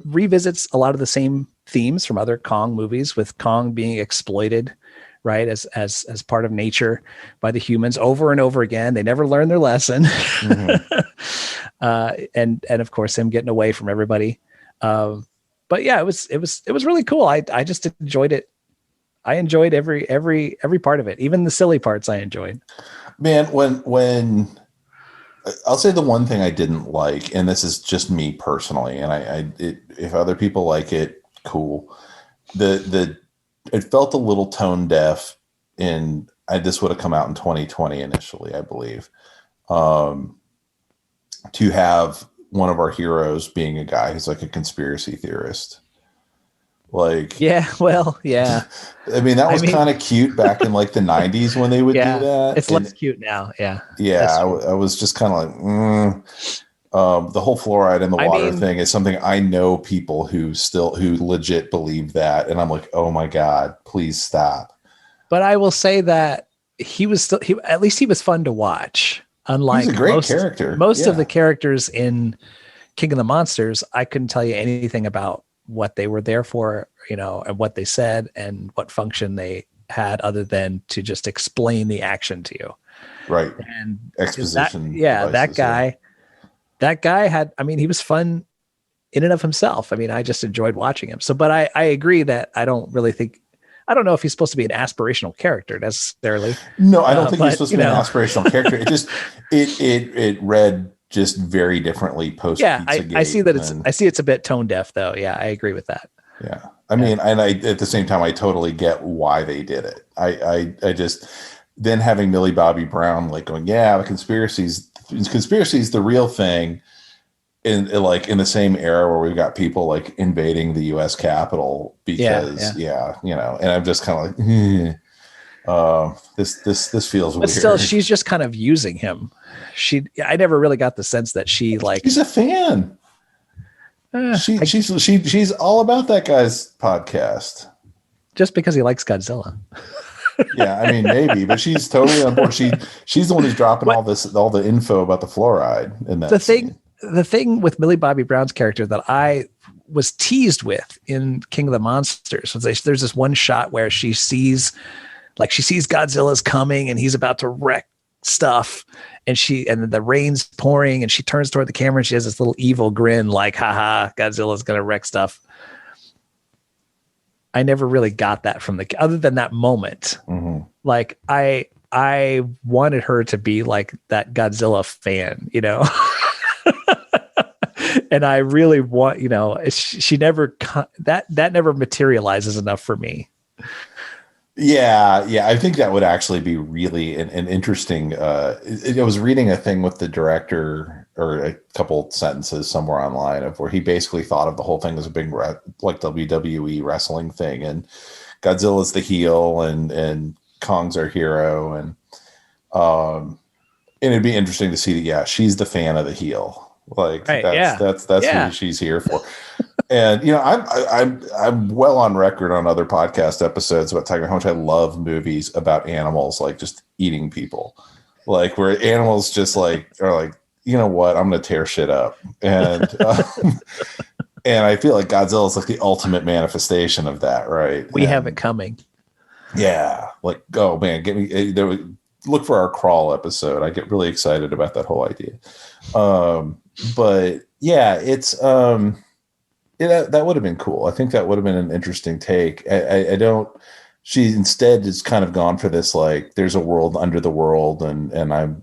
[SPEAKER 2] revisits a lot of the same themes from other Kong movies, with Kong being exploited, right, as part of nature by the humans over and over again. They never learn their lesson. And of course him getting away from everybody. But yeah, it was really cool. I just enjoyed it. I enjoyed every part of it, even the silly parts I enjoyed.
[SPEAKER 1] Man, when I'll say the one thing I didn't like, and this is just me personally, and if other people like it, cool. It felt a little tone deaf, and this would have come out in 2020 initially, I believe. To have one of our heroes being a guy who's like a conspiracy theorist. Like,
[SPEAKER 2] Yeah, well, yeah.
[SPEAKER 1] I mean, that
[SPEAKER 2] I
[SPEAKER 1] was
[SPEAKER 2] mean,
[SPEAKER 1] kind of cute back in like the 90s when they would do
[SPEAKER 2] yeah,
[SPEAKER 1] that.
[SPEAKER 2] it's less
[SPEAKER 1] And
[SPEAKER 2] cute now. Yeah,
[SPEAKER 1] yeah,
[SPEAKER 2] that's true.
[SPEAKER 1] I was just kind of like, the whole fluoride in the
[SPEAKER 2] I
[SPEAKER 1] water
[SPEAKER 2] mean,
[SPEAKER 1] thing is something I know people who legit believe that. And I'm like, oh my God, please stop.
[SPEAKER 2] but I will say that he was still he at least he was fun to watch.
[SPEAKER 1] He's a
[SPEAKER 2] Unlike
[SPEAKER 1] great character.
[SPEAKER 2] most of the
[SPEAKER 1] Yeah.
[SPEAKER 2] characters in King of the Monsters, I couldn't tell you anything about what they were there for, and what they said and what function they had other than to just explain the action to you.
[SPEAKER 1] Right.
[SPEAKER 2] And
[SPEAKER 1] Exposition devices.
[SPEAKER 2] that guy had, I mean, he was fun in and of himself. I mean, I just enjoyed watching him. So, but I agree that I don't know if he's supposed to be an aspirational character necessarily.
[SPEAKER 1] No, I don't think he's
[SPEAKER 2] But
[SPEAKER 1] supposed to be an aspirational character. It just, it read just very differently post
[SPEAKER 2] yeah,
[SPEAKER 1] Pizzagate.
[SPEAKER 2] I see that I see it's a bit tone deaf though. Yeah, I agree with that.
[SPEAKER 1] Yeah. I mean, and I, at the same time, I totally get why they did it. I just, then having Millie Bobby Brown like going, yeah, the conspiracy is the real thing, in the same era where we've got people like invading the US Capitol because and I'm just kind of like, this feels weird.
[SPEAKER 2] But still, she's just kind of using him. I never really got the sense that she's
[SPEAKER 1] a fan. She's all about that guy's podcast.
[SPEAKER 2] Just because he likes Godzilla.
[SPEAKER 1] Yeah, I mean, maybe, but she's totally on board. She's the one who's dropping all the info about the fluoride in that.
[SPEAKER 2] The thing with Millie Bobby Brown's character that I was teased with in King of the Monsters was there's this one shot where she sees Godzilla's coming and he's about to wreck stuff, and the rain's pouring and she turns toward the camera and she has this little evil grin like, haha, Godzilla's gonna wreck stuff. I never really got that from other than that moment.
[SPEAKER 1] Mm-hmm.
[SPEAKER 2] Like I wanted her to be like that Godzilla fan, and I really want, she never, that never materializes enough for me.
[SPEAKER 1] Yeah. I think that would actually be really an interesting. I was reading a thing with the director, or a couple sentences somewhere online, of where he basically thought of the whole thing as a big like WWE wrestling thing, and Godzilla's the heel, and Kong's our hero, and it'd be interesting to see that. Yeah, she's the fan of the heel. Like, right, that's who she's here for. And I'm well on record on other podcast episodes about talking about how much I love movies about animals, like just eating people, like where animals just like are like, you know what, I'm gonna tear shit up, and and I feel like Godzilla is like the ultimate manifestation of that, right?
[SPEAKER 2] We have it coming.
[SPEAKER 1] Yeah, like, oh man, look for our crawl episode. I get really excited about that whole idea. But yeah, it's that would have been cool. I think that would have been an interesting take. She instead has kind of gone for this, like, there's a world under the world, and I'm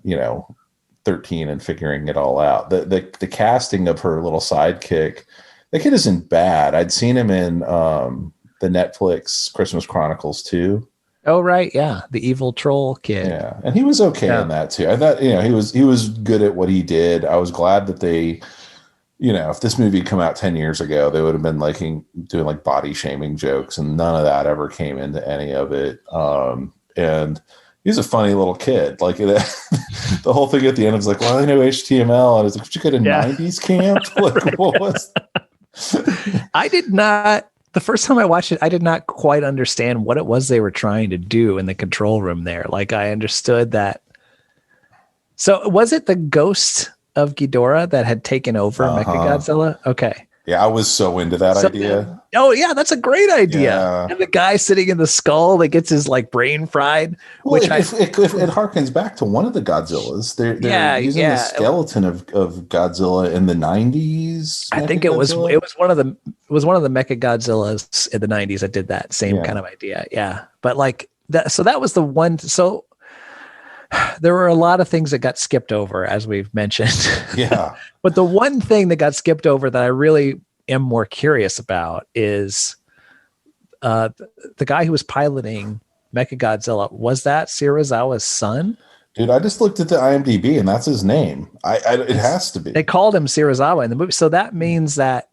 [SPEAKER 1] 13 and figuring it all out. The casting of her little sidekick, the kid isn't bad. I'd seen him in the Netflix Christmas Chronicles 2.
[SPEAKER 2] Oh, right. Yeah. The evil troll kid.
[SPEAKER 1] Yeah. And he was okay in that too. I thought, he was good at what he did. I was glad that they, if this movie had come out 10 years ago, they would have been like doing like body shaming jokes, and none of that ever came into any of it. And he's a funny little kid. Like the whole thing at the end was like, well, I know HTML. And I was like, did you get a 90s camp? Like, what was?
[SPEAKER 2] I did not. The first time I watched it, I did not quite understand what it was they were trying to do in the control room there. Like, I understood that. So was it the ghost of Ghidorah that had taken over Mechagodzilla? Okay.
[SPEAKER 1] Yeah, I was so into that idea.
[SPEAKER 2] Oh yeah, that's a great idea.
[SPEAKER 1] Yeah.
[SPEAKER 2] And the guy sitting in the skull that gets his like brain fried.
[SPEAKER 1] Well, it harkens back to one of the Godzillas. They're using the skeleton of Godzilla in the 90s.
[SPEAKER 2] I think it was one of the Mechagodzillas in the 90s that did that same kind of idea. Yeah, but like that. So that was the one. So there were a lot of things that got skipped over, as we've mentioned.
[SPEAKER 1] Yeah.
[SPEAKER 2] But the one thing that got skipped over that I really am more curious about is the guy who was piloting Mechagodzilla. Was that Serizawa's son?
[SPEAKER 1] Dude, I just looked at the IMDb and that's his name. It has to be.
[SPEAKER 2] They called him Serizawa in the movie. So that means that,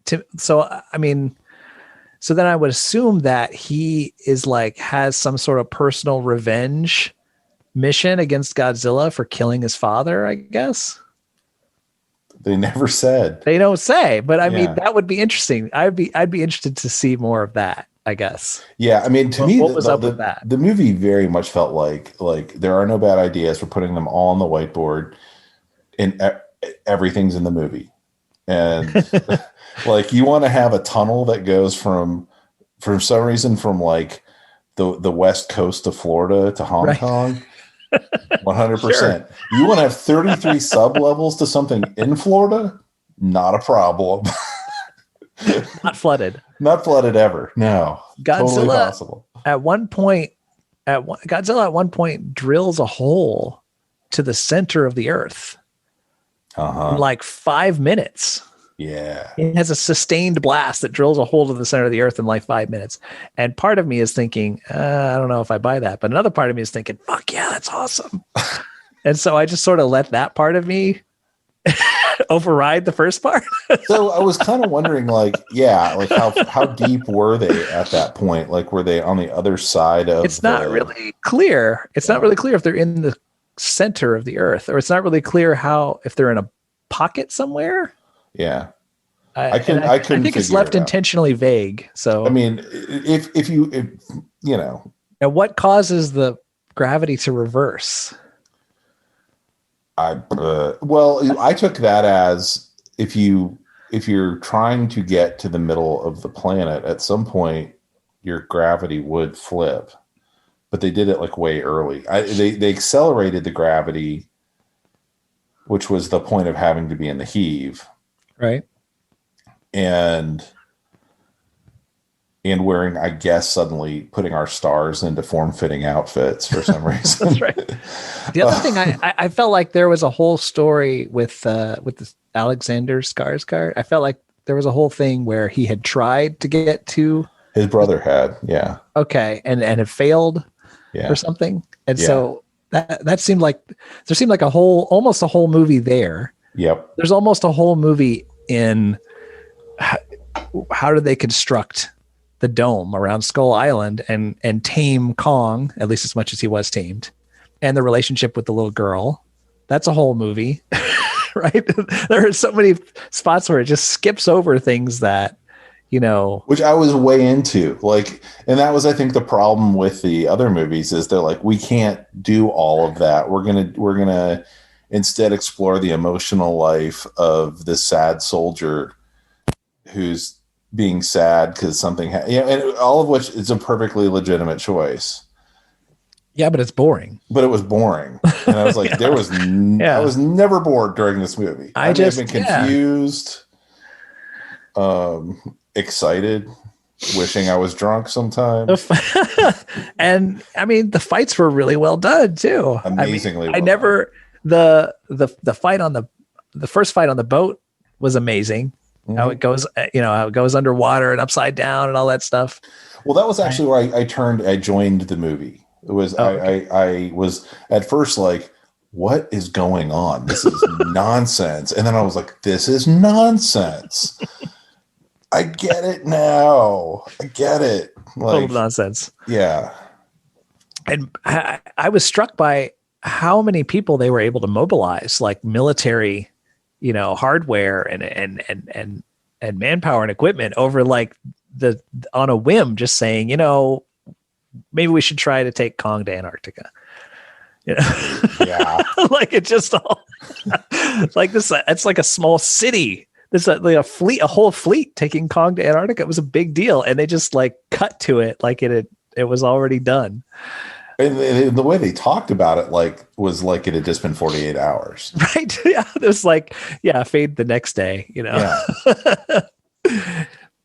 [SPEAKER 2] So then I would assume that he is like has some sort of personal revenge mission against Godzilla for killing his father, I guess.
[SPEAKER 1] They never said.
[SPEAKER 2] They don't say, but I mean
[SPEAKER 1] Yeah.
[SPEAKER 2] that would be interesting. I'd be interested to see more of that, I guess.
[SPEAKER 1] Yeah, I mean, to me,
[SPEAKER 2] What was up with that?
[SPEAKER 1] the movie very much felt like there are no bad ideas. We're putting them all on the whiteboard, and everything's in the movie. And like, you want to have a tunnel that goes from, for some reason, from like the west coast of Florida to Hong Kong. 100%. Sure. You want to have 33 sub levels to something in Florida? Not a problem.
[SPEAKER 2] Not flooded.
[SPEAKER 1] Not flooded ever. No.
[SPEAKER 2] Godzilla
[SPEAKER 1] totally possible.
[SPEAKER 2] Godzilla at one point drills a hole to the center of the earth in like 5 minutes.
[SPEAKER 1] Yeah.
[SPEAKER 2] It has a sustained blast that drills a hole to the center of the earth in like 5 minutes. And part of me is thinking, I don't know if I buy that. But another part of me is thinking, fuck yeah, that's awesome. And so I just sort of let that part of me override the first part.
[SPEAKER 1] So I was kind of wondering, like, like how deep were they at that point? Like, were they on the other side of
[SPEAKER 2] It's not really clear. It's not really clear if they're in the center of the earth, or it's not really clear if they're in a pocket somewhere.
[SPEAKER 1] Yeah.
[SPEAKER 2] I think it's left intentionally vague. So
[SPEAKER 1] I mean, if you know,
[SPEAKER 2] and what causes the gravity to reverse?
[SPEAKER 1] I took that as if you're trying to get to the middle of the planet, at some point your gravity would flip, but they did it like way early. They accelerated the gravity, which was the point of having to be in the heave.
[SPEAKER 2] Right.
[SPEAKER 1] And wearing, I guess, suddenly putting our stars into form-fitting outfits for some reason.
[SPEAKER 2] That's right. The other thing, I felt like there was a whole story with the Alexander Skarsgård. I felt like there was a whole thing where he had tried to get to
[SPEAKER 1] his brother had, yeah.
[SPEAKER 2] Okay, and it failed, or something. And so that seemed like there seemed like almost a whole movie there.
[SPEAKER 1] Yep.
[SPEAKER 2] There's almost a whole movie in how do they construct the dome around Skull Island and tame Kong, at least as much as he was tamed, and the relationship with the little girl. That's a whole movie, right? There are so many spots where it just skips over things that,
[SPEAKER 1] which I was way into, like, and that was, I think, the problem with the other movies is they're like, we can't do all of that. We're going to instead explore the emotional life of this sad soldier who's being sad because something and all of which is a perfectly legitimate choice.
[SPEAKER 2] Yeah, but it's boring.
[SPEAKER 1] But it was boring. And I was like, I was never bored during this movie. I've been confused, excited, wishing I was drunk sometime.
[SPEAKER 2] And I mean, the fights were really well done too.
[SPEAKER 1] Amazingly
[SPEAKER 2] well done. The fight on the first fight on the boat was amazing. Mm-hmm. How it goes, how it goes underwater and upside down and all that stuff.
[SPEAKER 1] Well, that was actually where I joined the movie. It was, I was at first like, what is going on? This is nonsense. And then I was like, this is nonsense. I get it now. I get it. Like,
[SPEAKER 2] total nonsense.
[SPEAKER 1] Yeah.
[SPEAKER 2] And I was struck by how many people they were able to mobilize, like military, hardware and manpower and equipment over like on a whim, just saying, maybe we should try to take Kong to Antarctica.
[SPEAKER 1] Yeah.
[SPEAKER 2] Like it just all like this. It's like a small city. There's like a whole fleet taking Kong to Antarctica. It was a big deal. And they just like cut to it like it was already done.
[SPEAKER 1] And the way they talked about it, was like it had just been 48 hours.
[SPEAKER 2] Right. Yeah. There's like, fade the next day, Yeah.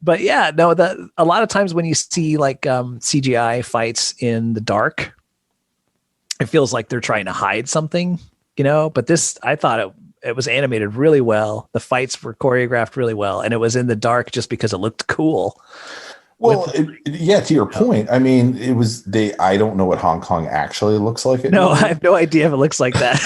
[SPEAKER 2] But yeah, no, a lot of times when you see like CGI fights in the dark, it feels like they're trying to hide something, but this, I thought it was animated really well. The fights were choreographed really well. And it was in the dark just because it looked cool.
[SPEAKER 1] Well, to your point, I mean, it was I don't know what Hong Kong actually looks like.
[SPEAKER 2] I have no idea if it looks like that.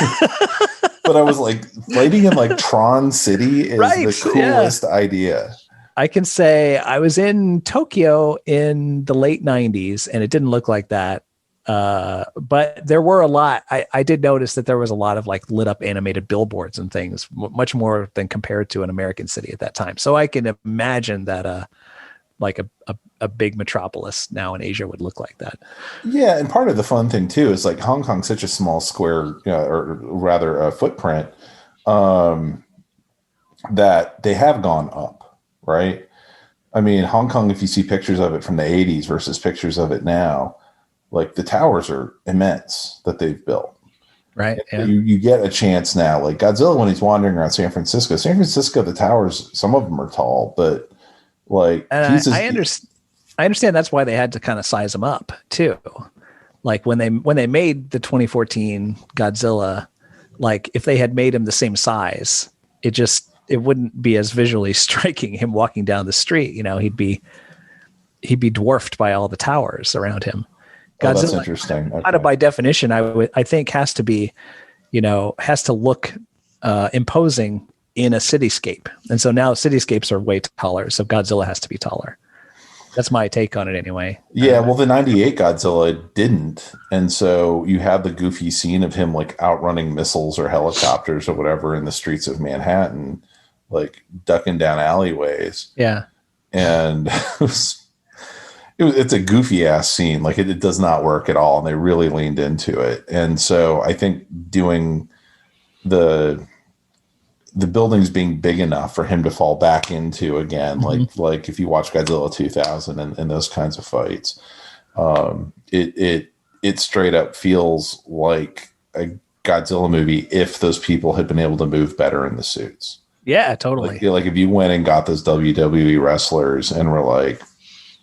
[SPEAKER 1] But I was like, fighting in like Tron City is the coolest idea.
[SPEAKER 2] I can say I was in Tokyo in the late 90s and it didn't look like that. But there were a lot. I did notice that there was a lot of like lit up animated billboards and things, much more than compared to an American city at that time. So I can imagine that like a big metropolis now in Asia would look like that.
[SPEAKER 1] Yeah, and part of the fun thing too is like Hong Kong's such a small square, or rather a footprint, that they have gone up, right? I mean, Hong Kong, if you see pictures of it from the 80s versus pictures of it now, like the towers are immense that they've built.
[SPEAKER 2] Right. Yeah.
[SPEAKER 1] You get a chance now, like Godzilla when he's wandering around San Francisco, the towers, some of them are tall, but like
[SPEAKER 2] I understand that's why they had to kind of size them up too. Like when they made the 2014 Godzilla, like if they had made him the same size, it wouldn't be as visually striking him walking down the street. He'd be dwarfed by all the towers around him.
[SPEAKER 1] Godzilla, that's interesting. Okay.
[SPEAKER 2] Kind of by definition, I think has to be, has to look imposing in a cityscape. And so now cityscapes are way taller. So Godzilla has to be taller. That's my take on it anyway.
[SPEAKER 1] Yeah. Well, the 98 Godzilla didn't. And so you have the goofy scene of him like outrunning missiles or helicopters or whatever in the streets of Manhattan, like ducking down alleyways.
[SPEAKER 2] Yeah.
[SPEAKER 1] And it's a goofy ass scene. Like it does not work at all. And they really leaned into it. And so I think doing the buildings being big enough for him to fall back into again, like if you watch Godzilla 2000 and those kinds of fights, it straight up feels like a Godzilla movie if those people had been able to move better in the suits.
[SPEAKER 2] Yeah, totally.
[SPEAKER 1] Like if you went and got those WWE wrestlers and were like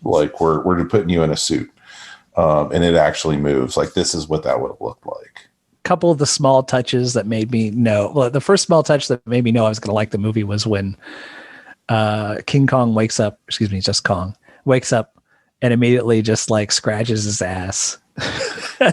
[SPEAKER 1] we're putting you in a suit, and it actually moves. Like this is what that would have looked like.
[SPEAKER 2] Couple of the small touches that made me know. Well, the first small touch that made me know I was going to like the movie was when King Kong wakes up. Excuse me, just Kong wakes up and immediately just like scratches his ass.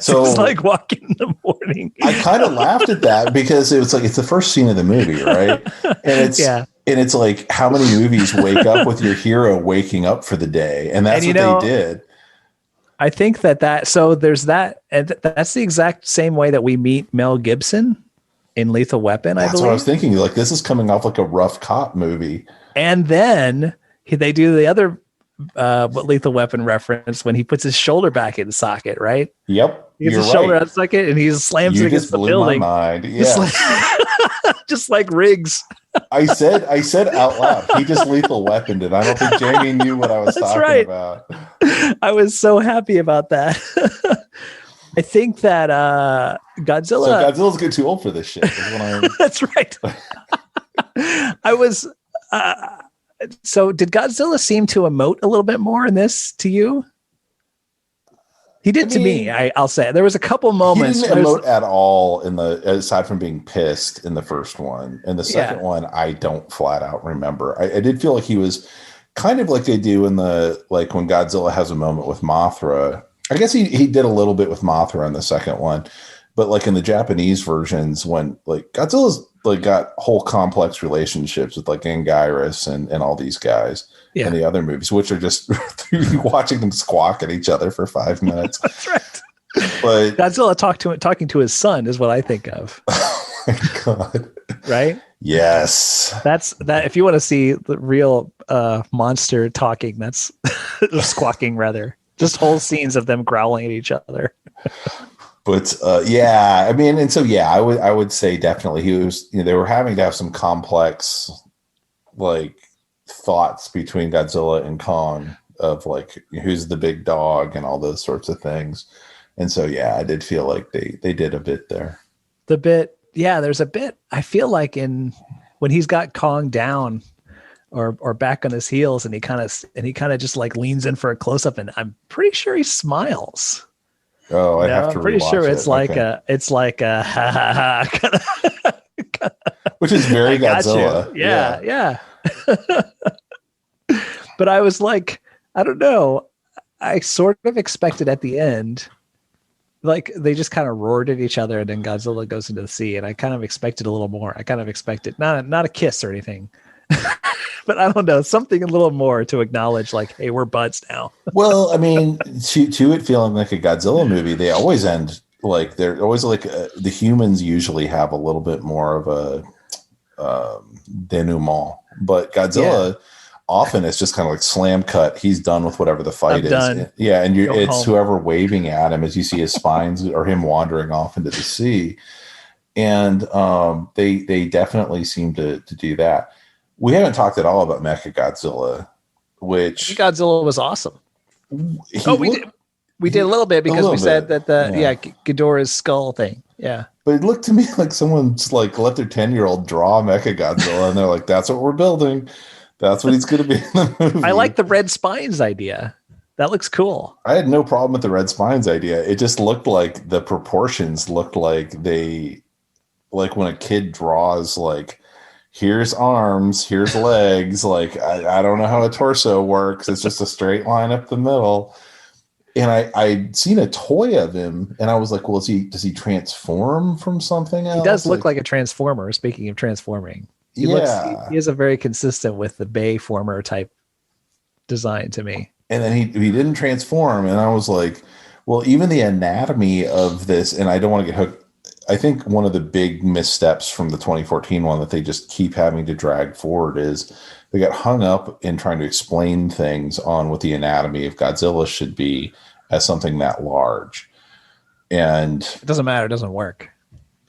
[SPEAKER 2] So it's like walking in the morning.
[SPEAKER 1] I kind of laughed at that because it was like it's the first scene of the movie, right? And it's like how many movies wake up with your hero waking up for the day, and that's what they did.
[SPEAKER 2] I think so there's that, and that's the exact same way that we meet Mel Gibson in Lethal Weapon.
[SPEAKER 1] That's what I was thinking. Like this is coming off like a rough cop movie.
[SPEAKER 2] And then they do the other Lethal Weapon reference when he puts his shoulder back in the socket, right?
[SPEAKER 1] Yep.
[SPEAKER 2] He gets his shoulder out of the socket and he slams it against the building.
[SPEAKER 1] My mind. Yeah.
[SPEAKER 2] Just like Riggs.
[SPEAKER 1] I said out loud, he just Lethal Weaponed it. I don't think Jamie knew what I was talking about.
[SPEAKER 2] I was so happy about that. I think that Godzilla. So
[SPEAKER 1] Godzilla's getting too old for this shit.
[SPEAKER 2] That's right. I was. So did Godzilla seem to emote a little bit more in this to you? He did to me. I'll say there was a couple moments.
[SPEAKER 1] He didn't emote at all aside from being pissed in the first one. And the second one, I don't flat out remember. I did feel like he was kind of like they do in like when Godzilla has a moment with Mothra. I guess he did a little bit with Mothra in the second one, but like in the Japanese versions, when like Godzilla's like got whole complex relationships with like Anguirus and all these guys in the other movies, which are just watching them squawk at each other for 5 minutes.
[SPEAKER 2] That's right.
[SPEAKER 1] But
[SPEAKER 2] Godzilla talking to his son is what I think of.
[SPEAKER 1] Oh my God.
[SPEAKER 2] Right?
[SPEAKER 1] Yes.
[SPEAKER 2] That's that. If you want to see the real monster talking, that's squawking rather. Just whole scenes of them growling at each other.
[SPEAKER 1] But I mean, and so I would say definitely he was. They were having to have some complex, like, thoughts between Godzilla and Kong of like who's the big dog and all those sorts of things. And so I did feel like they did a bit there.
[SPEAKER 2] There's a bit. I feel like when he's got Kong down or back on his heels, and he kind of just like leans in for a close up, and I'm pretty sure he smiles.
[SPEAKER 1] Oh, I have to.
[SPEAKER 2] I'm pretty sure it's like
[SPEAKER 1] okay.
[SPEAKER 2] it's like a ha ha ha,
[SPEAKER 1] which is very Godzilla.
[SPEAKER 2] Yeah. But I was like, I don't know. I sort of expected at the end, like they just kind of roared at each other, and then Godzilla goes into the sea, and I kind of expected a little more. I kind of expected not a kiss or anything. but I don't know, something a little more to acknowledge, like, hey, we're buds now.
[SPEAKER 1] Well, I mean, to it feeling like a Godzilla movie, they always end like they're always like the humans usually have a little bit more of a denouement, but Godzilla often it's just kind of like slam cut. He's done with whatever the fight is.
[SPEAKER 2] Done.
[SPEAKER 1] Yeah, and it's
[SPEAKER 2] home.
[SPEAKER 1] whoever waving at him as you see his spines or him wandering off into the sea. And they definitely seem to do that. We haven't talked at all about Mechagodzilla, which
[SPEAKER 2] Godzilla was awesome. We did a little bit because we said that Ghidorah's skull thing. Yeah.
[SPEAKER 1] But it looked to me like someone's like let their 10-year-old draw Mechagodzilla and they're like, that's what we're building. That's what he's going to be in the movie.
[SPEAKER 2] I like the red spines idea. That looks cool.
[SPEAKER 1] I had no problem with the red spines idea. It just looked like the proportions looked like like when a kid draws like, here's arms, here's legs. Like, I don't know how a torso works. It's just a straight line up the middle. And I'd seen a toy of him, and I was like, well, does he transform from something else?
[SPEAKER 2] He does look like a transformer, speaking of transforming. He is a very consistent with the Bayformer type design to me.
[SPEAKER 1] And then he didn't transform, and I was like, well, even the anatomy of this, and I don't want to get hooked. I think one of the big missteps from the 2014 one that they just keep having to drag forward is they got hung up in trying to explain things on what the anatomy of Godzilla should be as something that large. And
[SPEAKER 2] it doesn't matter. It doesn't work.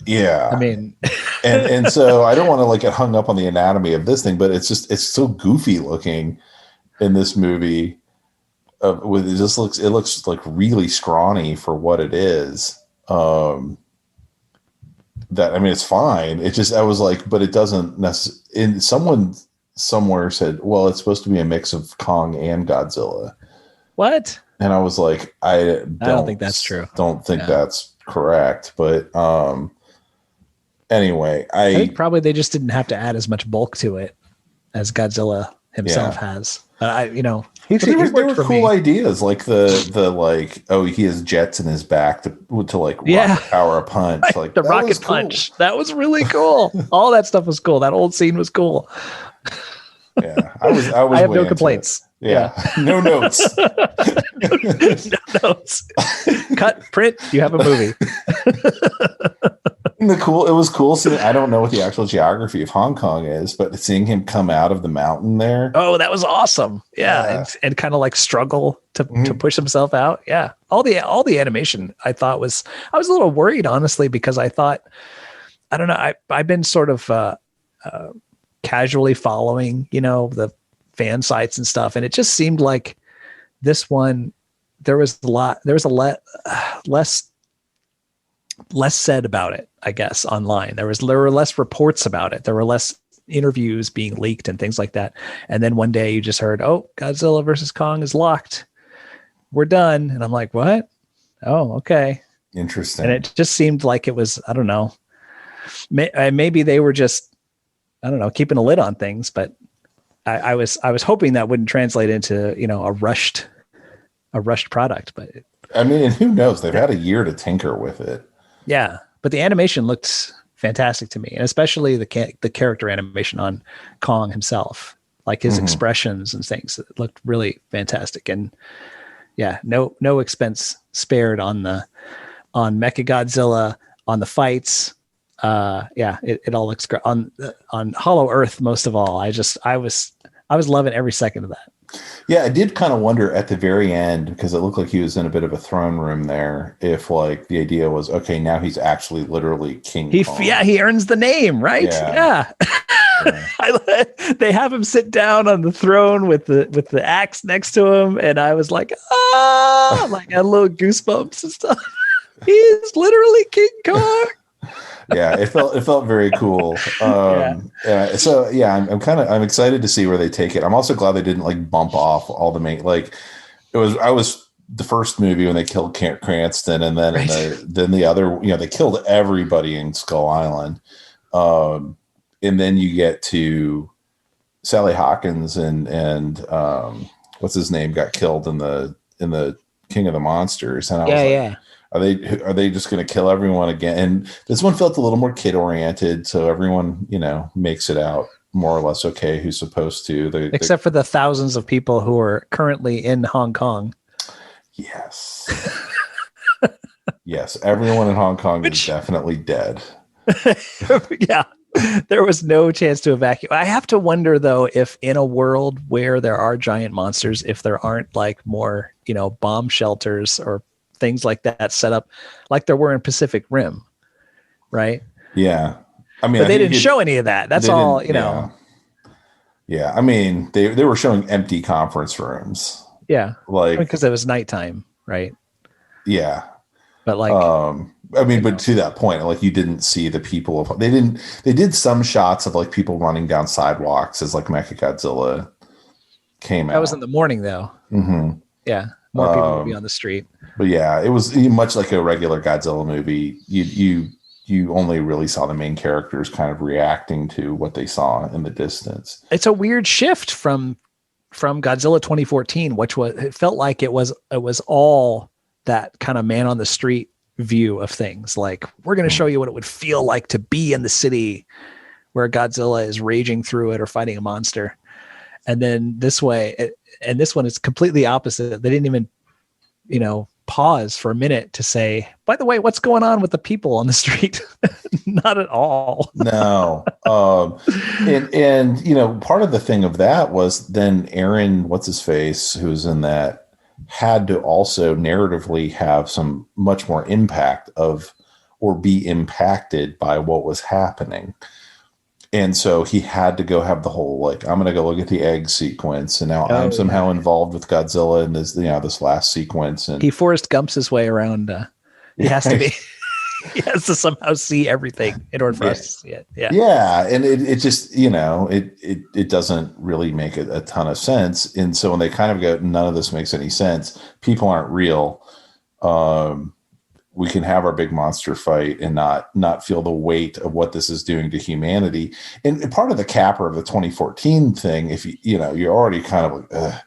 [SPEAKER 1] Yeah.
[SPEAKER 2] I mean,
[SPEAKER 1] and so I don't want to like get hung up on the anatomy of this thing, but it's so goofy looking in this movie. It looks like really scrawny for what it is. It's fine. It just, I was like, but it doesn't necessarily, someone somewhere said, well, it's supposed to be a mix of Kong and Godzilla.
[SPEAKER 2] What?
[SPEAKER 1] And I was like, I don't
[SPEAKER 2] think that's true.
[SPEAKER 1] Don't think that's correct. But anyway, I
[SPEAKER 2] think probably they just didn't have to add as much bulk to it as Godzilla himself has. There were cool ideas like the like, oh, he has jets in his back to rocket power a punch, like the rocket punch. That was really cool. All that stuff was cool. That old scene was cool.
[SPEAKER 1] Yeah, I have
[SPEAKER 2] no complaints.
[SPEAKER 1] Yeah. No notes.
[SPEAKER 2] No notes. Cut, print. You have a movie.
[SPEAKER 1] It was cool seeing, I don't know what the actual geography of Hong Kong is, but seeing him come out of the mountain there.
[SPEAKER 2] Oh, that was awesome. Yeah. And kind of like struggle to push himself out. Yeah. All the animation I thought I was a little worried, honestly, because I thought, I don't know, I've been sort of casually following, the fan sites and stuff. And it just seemed like this one, there was less said about it, I guess, online. There were less reports about it. There were less interviews being leaked and things like that. And then one day you just heard, oh, Godzilla versus Kong is locked. We're done. And I'm like, what? Oh, okay.
[SPEAKER 1] Interesting.
[SPEAKER 2] And it just seemed like it was, I don't know, maybe they were just, I don't know, keeping a lid on things, but I was hoping that wouldn't translate into, a rushed product, but
[SPEAKER 1] I mean, and who knows? They've had a year to tinker with it.
[SPEAKER 2] Yeah, but the animation looked fantastic to me, and especially the character animation on Kong himself, like his expressions and things. It looked really fantastic, and yeah, no expense spared on Mechagodzilla, on the fights. It all looks great on Hollow Earth. Most of all, I was loving every second of that.
[SPEAKER 1] Yeah, I did kind of wonder at the very end, because it looked like he was in a bit of a throne room there, if like the idea was, okay, now he's actually literally King Kong.
[SPEAKER 2] Yeah, he earns the name, right? Yeah. They have him sit down on the throne with the axe next to him, and I was like, like I had little goosebumps and stuff. He's literally King Kong.
[SPEAKER 1] Yeah, it felt very cool. I'm excited to see where they take it. I'm also glad they didn't like bump off all the main, like I was the first movie when they killed Cranston, and then then the other, they killed everybody in Skull Island. And then you get to Sally Hawkins and what's his name got killed in the King of the Monsters, and I was like, Are they just going to kill everyone again? And this one felt a little more kid oriented, so everyone makes it out. more or less okay, who's supposed to.
[SPEAKER 2] Except for the thousands of people who are currently in Hong Kong.
[SPEAKER 1] Yes. Yes, everyone in Hong Kong is
[SPEAKER 2] Which-
[SPEAKER 1] definitely dead.
[SPEAKER 2] Yeah. There was no chance to evacuate. I have to wonder, though, if in a world where there are giant monsters, if there aren't like more, bomb shelters or things like that set up like there were in Pacific Rim, right?
[SPEAKER 1] Yeah. I mean,
[SPEAKER 2] But they didn't show any of that. That's all,
[SPEAKER 1] Yeah. Yeah. I mean, they were showing empty conference rooms.
[SPEAKER 2] Yeah.
[SPEAKER 1] Like,
[SPEAKER 2] because it was nighttime, right?
[SPEAKER 1] Yeah.
[SPEAKER 2] But like,
[SPEAKER 1] I mean, but to that point, like you didn't see the people they did some shots of like people running down sidewalks as like Mechagodzilla came out.
[SPEAKER 2] That was in the morning though.
[SPEAKER 1] Mm-hmm.
[SPEAKER 2] Yeah. More people would be on the street.
[SPEAKER 1] But yeah, it was much like a regular Godzilla movie. You only really saw the main characters kind of reacting to what they saw in the distance.
[SPEAKER 2] It's a weird shift from Godzilla 2014, which it felt like it was all that kind of man on the street view of things. Like, we're going to show you what it would feel like to be in the city where Godzilla is raging through it or fighting a monster. And then this one is completely opposite. They didn't even, pause for a minute to say, by the way, what's going on with the people on the street? Not at all.
[SPEAKER 1] No. And part of the thing of that was then Aaron, what's his face, who's in that, had to also narratively have some much more impact or be impacted by what was happening. And so he had to go have the whole, like, I'm going to go look at the egg sequence. And now I'm somehow involved with Godzilla in this, this last sequence. And
[SPEAKER 2] he Forrest Gumps his way around. He has to be, he has to somehow see everything in order for us to see it. Yeah.
[SPEAKER 1] Yeah. And it just, it doesn't really make a ton of sense. And so when they kind of go, none of this makes any sense. People aren't real. We can have our big monster fight and not feel the weight of what this is doing to humanity. And part of the capper of the 2014 thing, if you're already kind of like, ugh.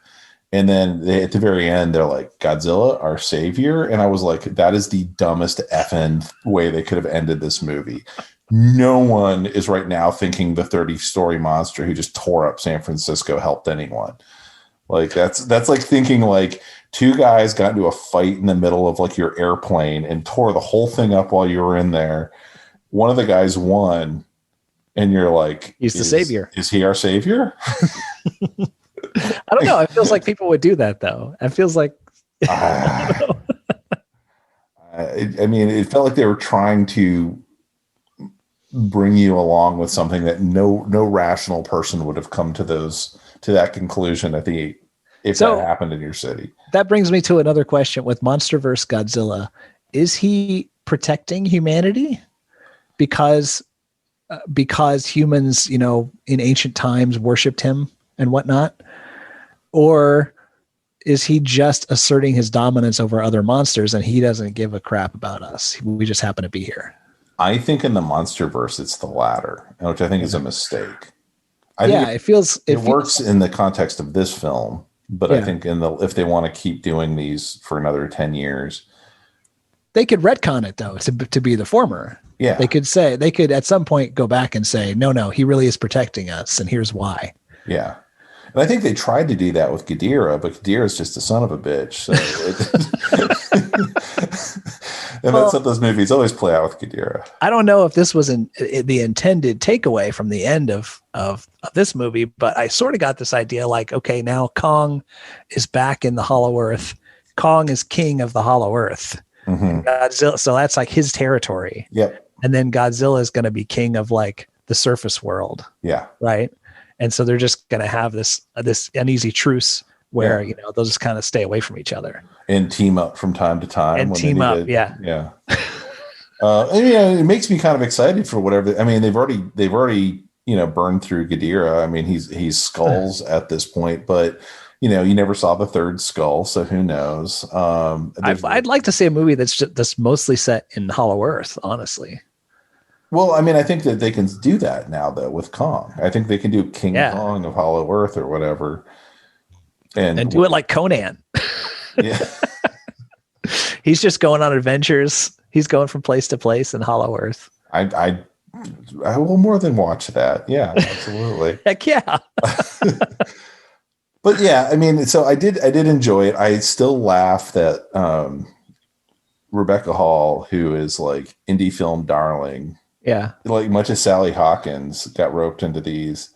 [SPEAKER 1] And then at the very end, they're like, Godzilla, our savior. And I was like, that is the dumbest effing way they could have ended this movie. No one is right now thinking the 30-story monster who just tore up San Francisco helped anyone. Like that's like thinking like two guys got into a fight in the middle of like your airplane and tore the whole thing up while you were in there. One of the guys won, and you're like,
[SPEAKER 2] he's the savior.
[SPEAKER 1] Is he our savior?
[SPEAKER 2] I don't know. It feels like people would do that though. It feels like
[SPEAKER 1] I mean, it felt like they were trying to bring you along with something that no rational person would have come to that conclusion if that happened in your city. That
[SPEAKER 2] brings me to another question with MonsterVerse Godzilla. Is he protecting humanity because humans, in ancient times worshipped him and whatnot? Or is he just asserting his dominance over other monsters and he doesn't give a crap about us? We just happen to be here.
[SPEAKER 1] I think in the MonsterVerse, it's the latter, which I think is a mistake.
[SPEAKER 2] It
[SPEAKER 1] works in the context of this film, but I think if they want to keep doing these for another 10 years,
[SPEAKER 2] they could retcon it though to be the former.
[SPEAKER 1] Yeah,
[SPEAKER 2] they could at some point go back and say, no, he really is protecting us, and here's why.
[SPEAKER 1] Yeah. And I think they tried to do that with Ghidorah, but Ghidorah is just a son of a bitch. So and that's what those movies always play out with Ghidorah.
[SPEAKER 2] I don't know if this was the intended takeaway from the end of this movie, but I sort of got this idea like, okay, now Kong is back in the Hollow Earth. Kong is king of the Hollow Earth.
[SPEAKER 1] Mm-hmm.
[SPEAKER 2] Godzilla, so that's like his territory.
[SPEAKER 1] Yep.
[SPEAKER 2] And then Godzilla is going to be king of like the surface world.
[SPEAKER 1] Yeah.
[SPEAKER 2] Right. And so they're just going to have this uneasy truce where, they'll just kind of stay away from each other
[SPEAKER 1] and team up from time to time.
[SPEAKER 2] And team up. Yeah.
[SPEAKER 1] Yeah. It makes me kind of excited for whatever. I mean, they've already, burned through Ghidorah. I mean, he's skulls at this point, but you never saw the third skull. So who knows?
[SPEAKER 2] I'd like to see a movie that's mostly set in Hollow Earth, honestly.
[SPEAKER 1] Well, I mean, I think that they can do that now, though, with Kong. I think they can do King Kong of Hollow Earth or whatever. And
[SPEAKER 2] do it like Conan.
[SPEAKER 1] Yeah.
[SPEAKER 2] He's just going on adventures. He's going from place to place in Hollow Earth.
[SPEAKER 1] I I will more than watch that. Yeah, absolutely.
[SPEAKER 2] Heck yeah.
[SPEAKER 1] But yeah, I mean, so I did enjoy it. I still laugh that Rebecca Hall, who is like indie film darling,
[SPEAKER 2] Yeah.
[SPEAKER 1] like much as Sally Hawkins got roped into these.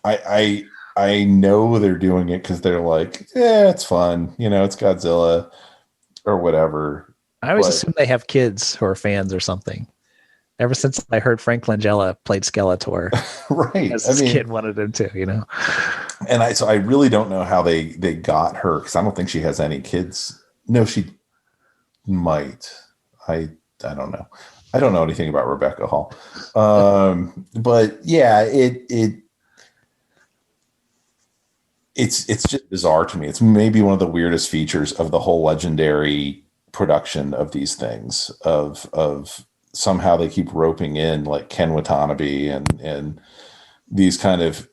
[SPEAKER 1] I know they're doing it because they're like, yeah, it's fun, it's Godzilla or whatever.
[SPEAKER 2] I always
[SPEAKER 1] But
[SPEAKER 2] assume they have kids who are fans or something. Ever since I heard Frank Langella played Skeletor,
[SPEAKER 1] right,
[SPEAKER 2] as his kid wanted him to.
[SPEAKER 1] And I really don't know how they got her, because I don't think she has any kids. No, she might. I don't know. I don't know anything about Rebecca Hall. But yeah, it's just bizarre to me. It's maybe one of the weirdest features of the whole Legendary production of these things, of somehow they keep roping in like Ken Watanabe and these kind of,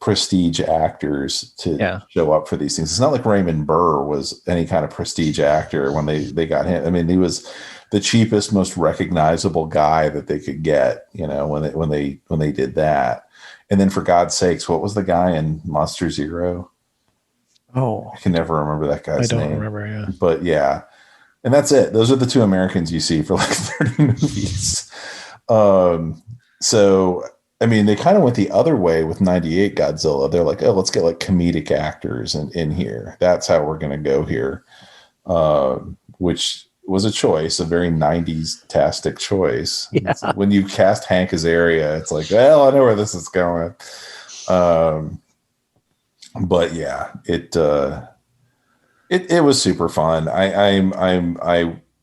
[SPEAKER 1] prestige actors to show up for these things. It's not like Raymond Burr was any kind of prestige actor when they got him. I mean, he was the cheapest, most recognizable guy that they could get, when they did that. And then for God's sakes, what was the guy in Monster Zero?
[SPEAKER 2] Oh,
[SPEAKER 1] I can never remember that guy's name.
[SPEAKER 2] I don't remember, yeah.
[SPEAKER 1] But yeah. And that's it. Those are the two Americans you see for like 30 movies. So, I mean, they kind of went the other way with 98 Godzilla. They're like, oh, let's get like comedic actors in here. That's how we're going to go here. Which was a choice, a very 90s-tastic choice.
[SPEAKER 2] Yeah.
[SPEAKER 1] When you cast Hank Azaria, it's like, well, I know where this is going. But yeah, it was super fun.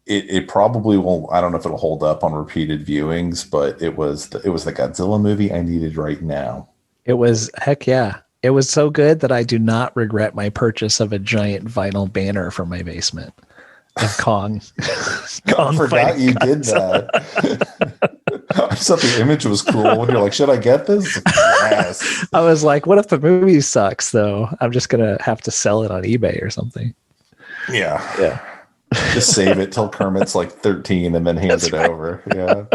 [SPEAKER 1] It probably won't. I don't know if it'll hold up on repeated viewings, but it was the Godzilla movie I needed right now.
[SPEAKER 2] It was, heck yeah. It was so good that I do not regret my purchase of a giant vinyl banner for my basement of Kong.
[SPEAKER 1] I forgot you did that. I just thought the image was cool. When you're like, should I get this? Yes.
[SPEAKER 2] I was like, what if the movie sucks though? I'm just gonna have to sell it on eBay or something.
[SPEAKER 1] Yeah. Just save it till Kermit's like 13 and then hand it over. Yeah.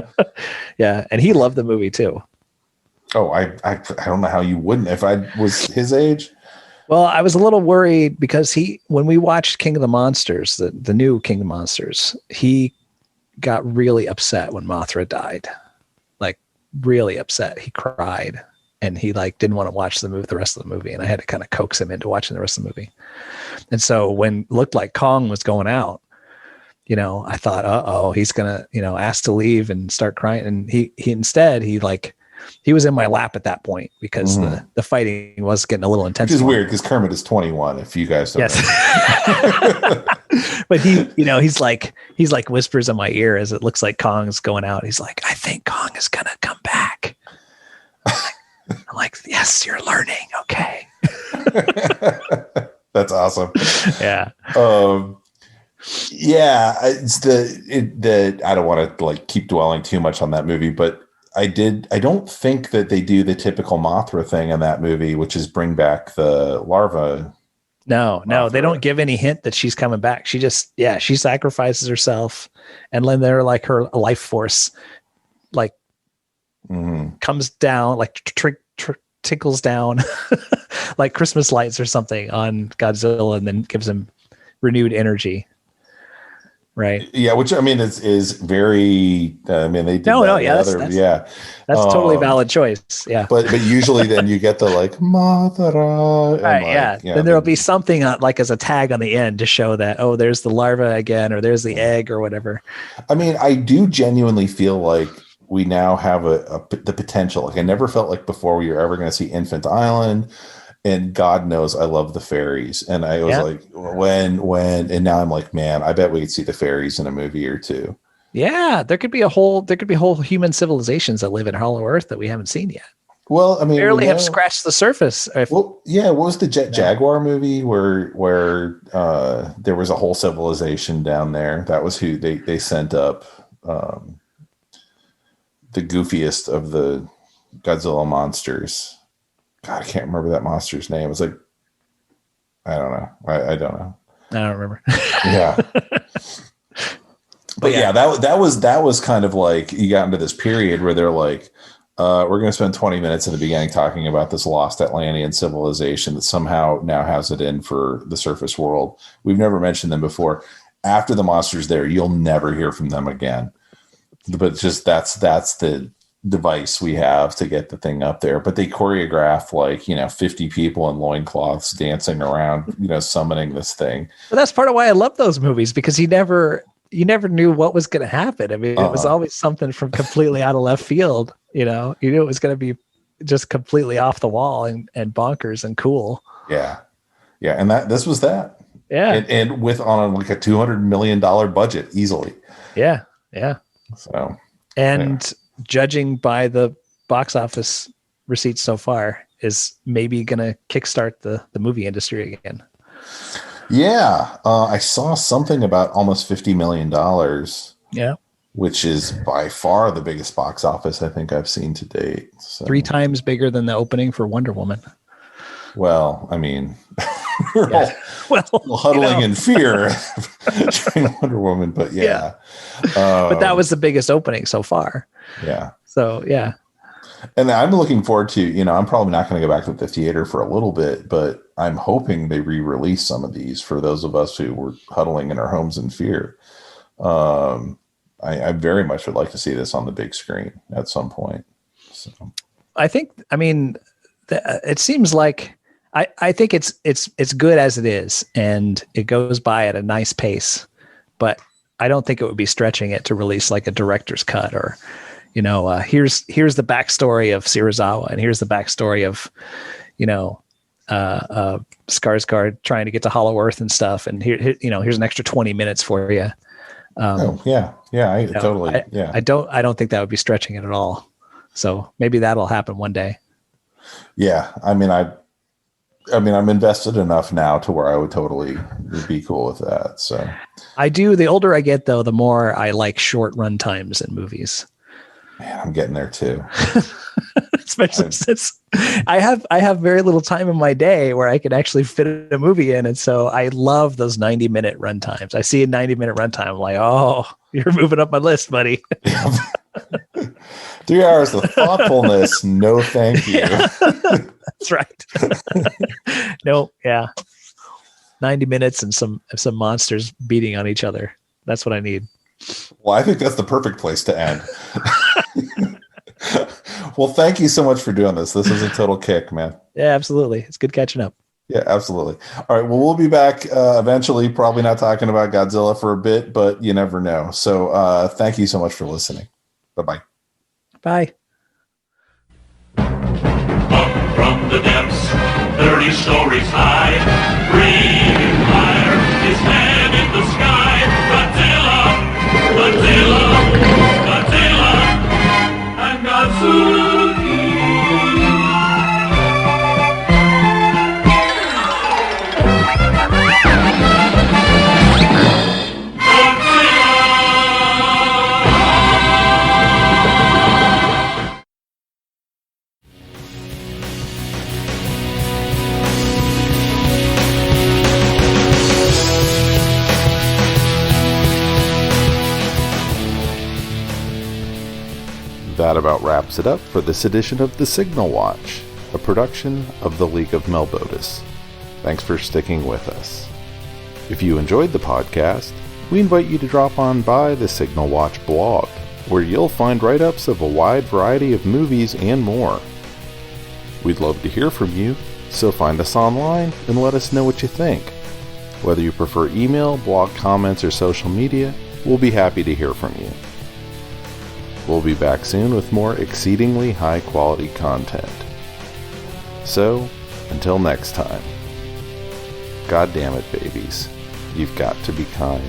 [SPEAKER 2] Yeah. And he loved the movie too.
[SPEAKER 1] Oh, I don't know how you wouldn't if I was his age.
[SPEAKER 2] Well, I was a little worried because when we watched King of the Monsters, the new King of the Monsters, he got really upset when Mothra died. Like really upset. He cried and he like didn't want to watch the rest of the movie. And I had to kind of coax him into watching the rest of the movie. And so when it looked like Kong was going out, I thought, he's going to, ask to leave and start crying. And he was in my lap at that point because the fighting was getting a little intense.
[SPEAKER 1] Which is weird because Kermit is 21. If you guys don't
[SPEAKER 2] know. But he's like whispers in my ear as it looks like Kong's going out. He's like, I think Kong is going to come back. I'm like, yes, you're learning. Okay.
[SPEAKER 1] That's awesome.
[SPEAKER 2] Yeah.
[SPEAKER 1] Yeah. It's I don't want to like keep dwelling too much on that movie, but I don't think that they do the typical Mothra thing in that movie, which is bring back the larva.
[SPEAKER 2] No, they don't give any hint that she's coming back. She just, she sacrifices herself and then they're like her life force, like comes down, like tickles down like Christmas lights or something on Godzilla and then gives him renewed energy. Right.
[SPEAKER 1] Yeah, which I mean is very. I mean they did
[SPEAKER 2] that's totally valid choice. Yeah,
[SPEAKER 1] but usually then you get the like Mothra.
[SPEAKER 2] Right. Then there'll be something like as a tag on the end to show that there's the larva again or there's the egg or whatever.
[SPEAKER 1] I mean, I do genuinely feel like we now have the potential. Like I never felt like before we were ever going to see Infant Island. And God knows I love the fairies. And I was like, when, and now I'm like, man, I bet we could see the fairies in a movie or two.
[SPEAKER 2] Yeah. There could be whole human civilizations that live in Hollow Earth that we haven't seen yet.
[SPEAKER 1] Well, I mean,
[SPEAKER 2] barely have scratched the surface.
[SPEAKER 1] What was the Jaguar movie where there was a whole civilization down there? That was who they sent up, the goofiest of the Godzilla monsters. God, I can't remember that monster's name. It was like, I don't know. I don't know.
[SPEAKER 2] I don't remember.
[SPEAKER 1] Yeah. But yeah, that was kind of like you got into this period where they're like, we're going to spend 20 minutes at the beginning talking about this lost Atlantean civilization that somehow now has it in for the surface world. We've never mentioned them before. After the monster's there, you'll never hear from them again. But just that's the device we have to get the thing up there. But they choreograph 50 people in loincloths dancing around, summoning this thing.
[SPEAKER 2] But that's part of why I love those movies, because you never knew what was going to happen. I mean, it was always something from completely out of left field. You knew it was going to be just completely off the wall and bonkers and cool.
[SPEAKER 1] Yeah. Yeah. And this was that.
[SPEAKER 2] Yeah.
[SPEAKER 1] And with on like a $200 million budget easily.
[SPEAKER 2] Yeah. Yeah.
[SPEAKER 1] So,
[SPEAKER 2] and judging by the box office receipts so far, is maybe going to kickstart the movie industry again.
[SPEAKER 1] Yeah. I saw something about almost $50 million.
[SPEAKER 2] Yeah.
[SPEAKER 1] Which is by far the biggest box office I think I've seen to date. So.
[SPEAKER 2] 3 times bigger than the opening for Wonder Woman.
[SPEAKER 1] Well, I mean, we're all huddling in fear during Wonder Woman, but yeah.
[SPEAKER 2] But that was the biggest opening so far.
[SPEAKER 1] Yeah.
[SPEAKER 2] So, yeah.
[SPEAKER 1] And I'm looking forward to, I'm probably not going to go back to the theater for a little bit, but I'm hoping they re-release some of these for those of us who were huddling in our homes in fear. I very much would like to see this on the big screen at some point. So.
[SPEAKER 2] It seems like I think it's good as it is, and it goes by at a nice pace, but I don't think it would be stretching it to release like a director's cut or, here's the backstory of Serizawa, and here's the backstory of, Skarsgård trying to get to Hollow Earth and stuff. And here's an extra 20 minutes for you.
[SPEAKER 1] Totally.
[SPEAKER 2] I don't think that would be stretching it at all. So maybe that'll happen one day.
[SPEAKER 1] Yeah. I'm invested enough now to where I would totally be cool with that. So
[SPEAKER 2] I do. The older I get though, the more I like short run times in movies.
[SPEAKER 1] Man, I'm getting there too.
[SPEAKER 2] Especially since I have very little time in my day where I can actually fit a movie in. And so I love those 90-minute run times. I see a 90-minute run time. I'm like, oh, you're moving up my list, buddy.
[SPEAKER 1] 3 hours of thoughtfulness. No, thank you.
[SPEAKER 2] Yeah. That's right. No. Yeah. 90 minutes and some monsters beating on each other. That's what I need.
[SPEAKER 1] Well, I think that's the perfect place to end. Well, thank you so much for doing this. This was a total kick, man.
[SPEAKER 2] Yeah, absolutely. It's good catching up.
[SPEAKER 1] Yeah, absolutely. All right. Well, we'll be back eventually, probably not talking about Godzilla for a bit, but you never know. So thank you so much for listening. Bye-bye.
[SPEAKER 2] Bye.
[SPEAKER 3] Up from the depths, 30 stories high, breathing fire, his head in the sky. Godzilla, and Godzuki.
[SPEAKER 1] That about wraps it up for this edition of The Signal Watch, a production of the League of Melbotus. Thanks for sticking with us. If you enjoyed the podcast, we invite you to drop on by the Signal Watch blog, where you'll find write-ups of a wide variety of movies and more. We'd love to hear from you, so find us online and let us know what you think. Whether you prefer email, blog comments, or social media, we'll be happy to hear from you. We'll be back soon with more exceedingly high-quality content. So, until next time, God damn it, babies, you've got to be kind.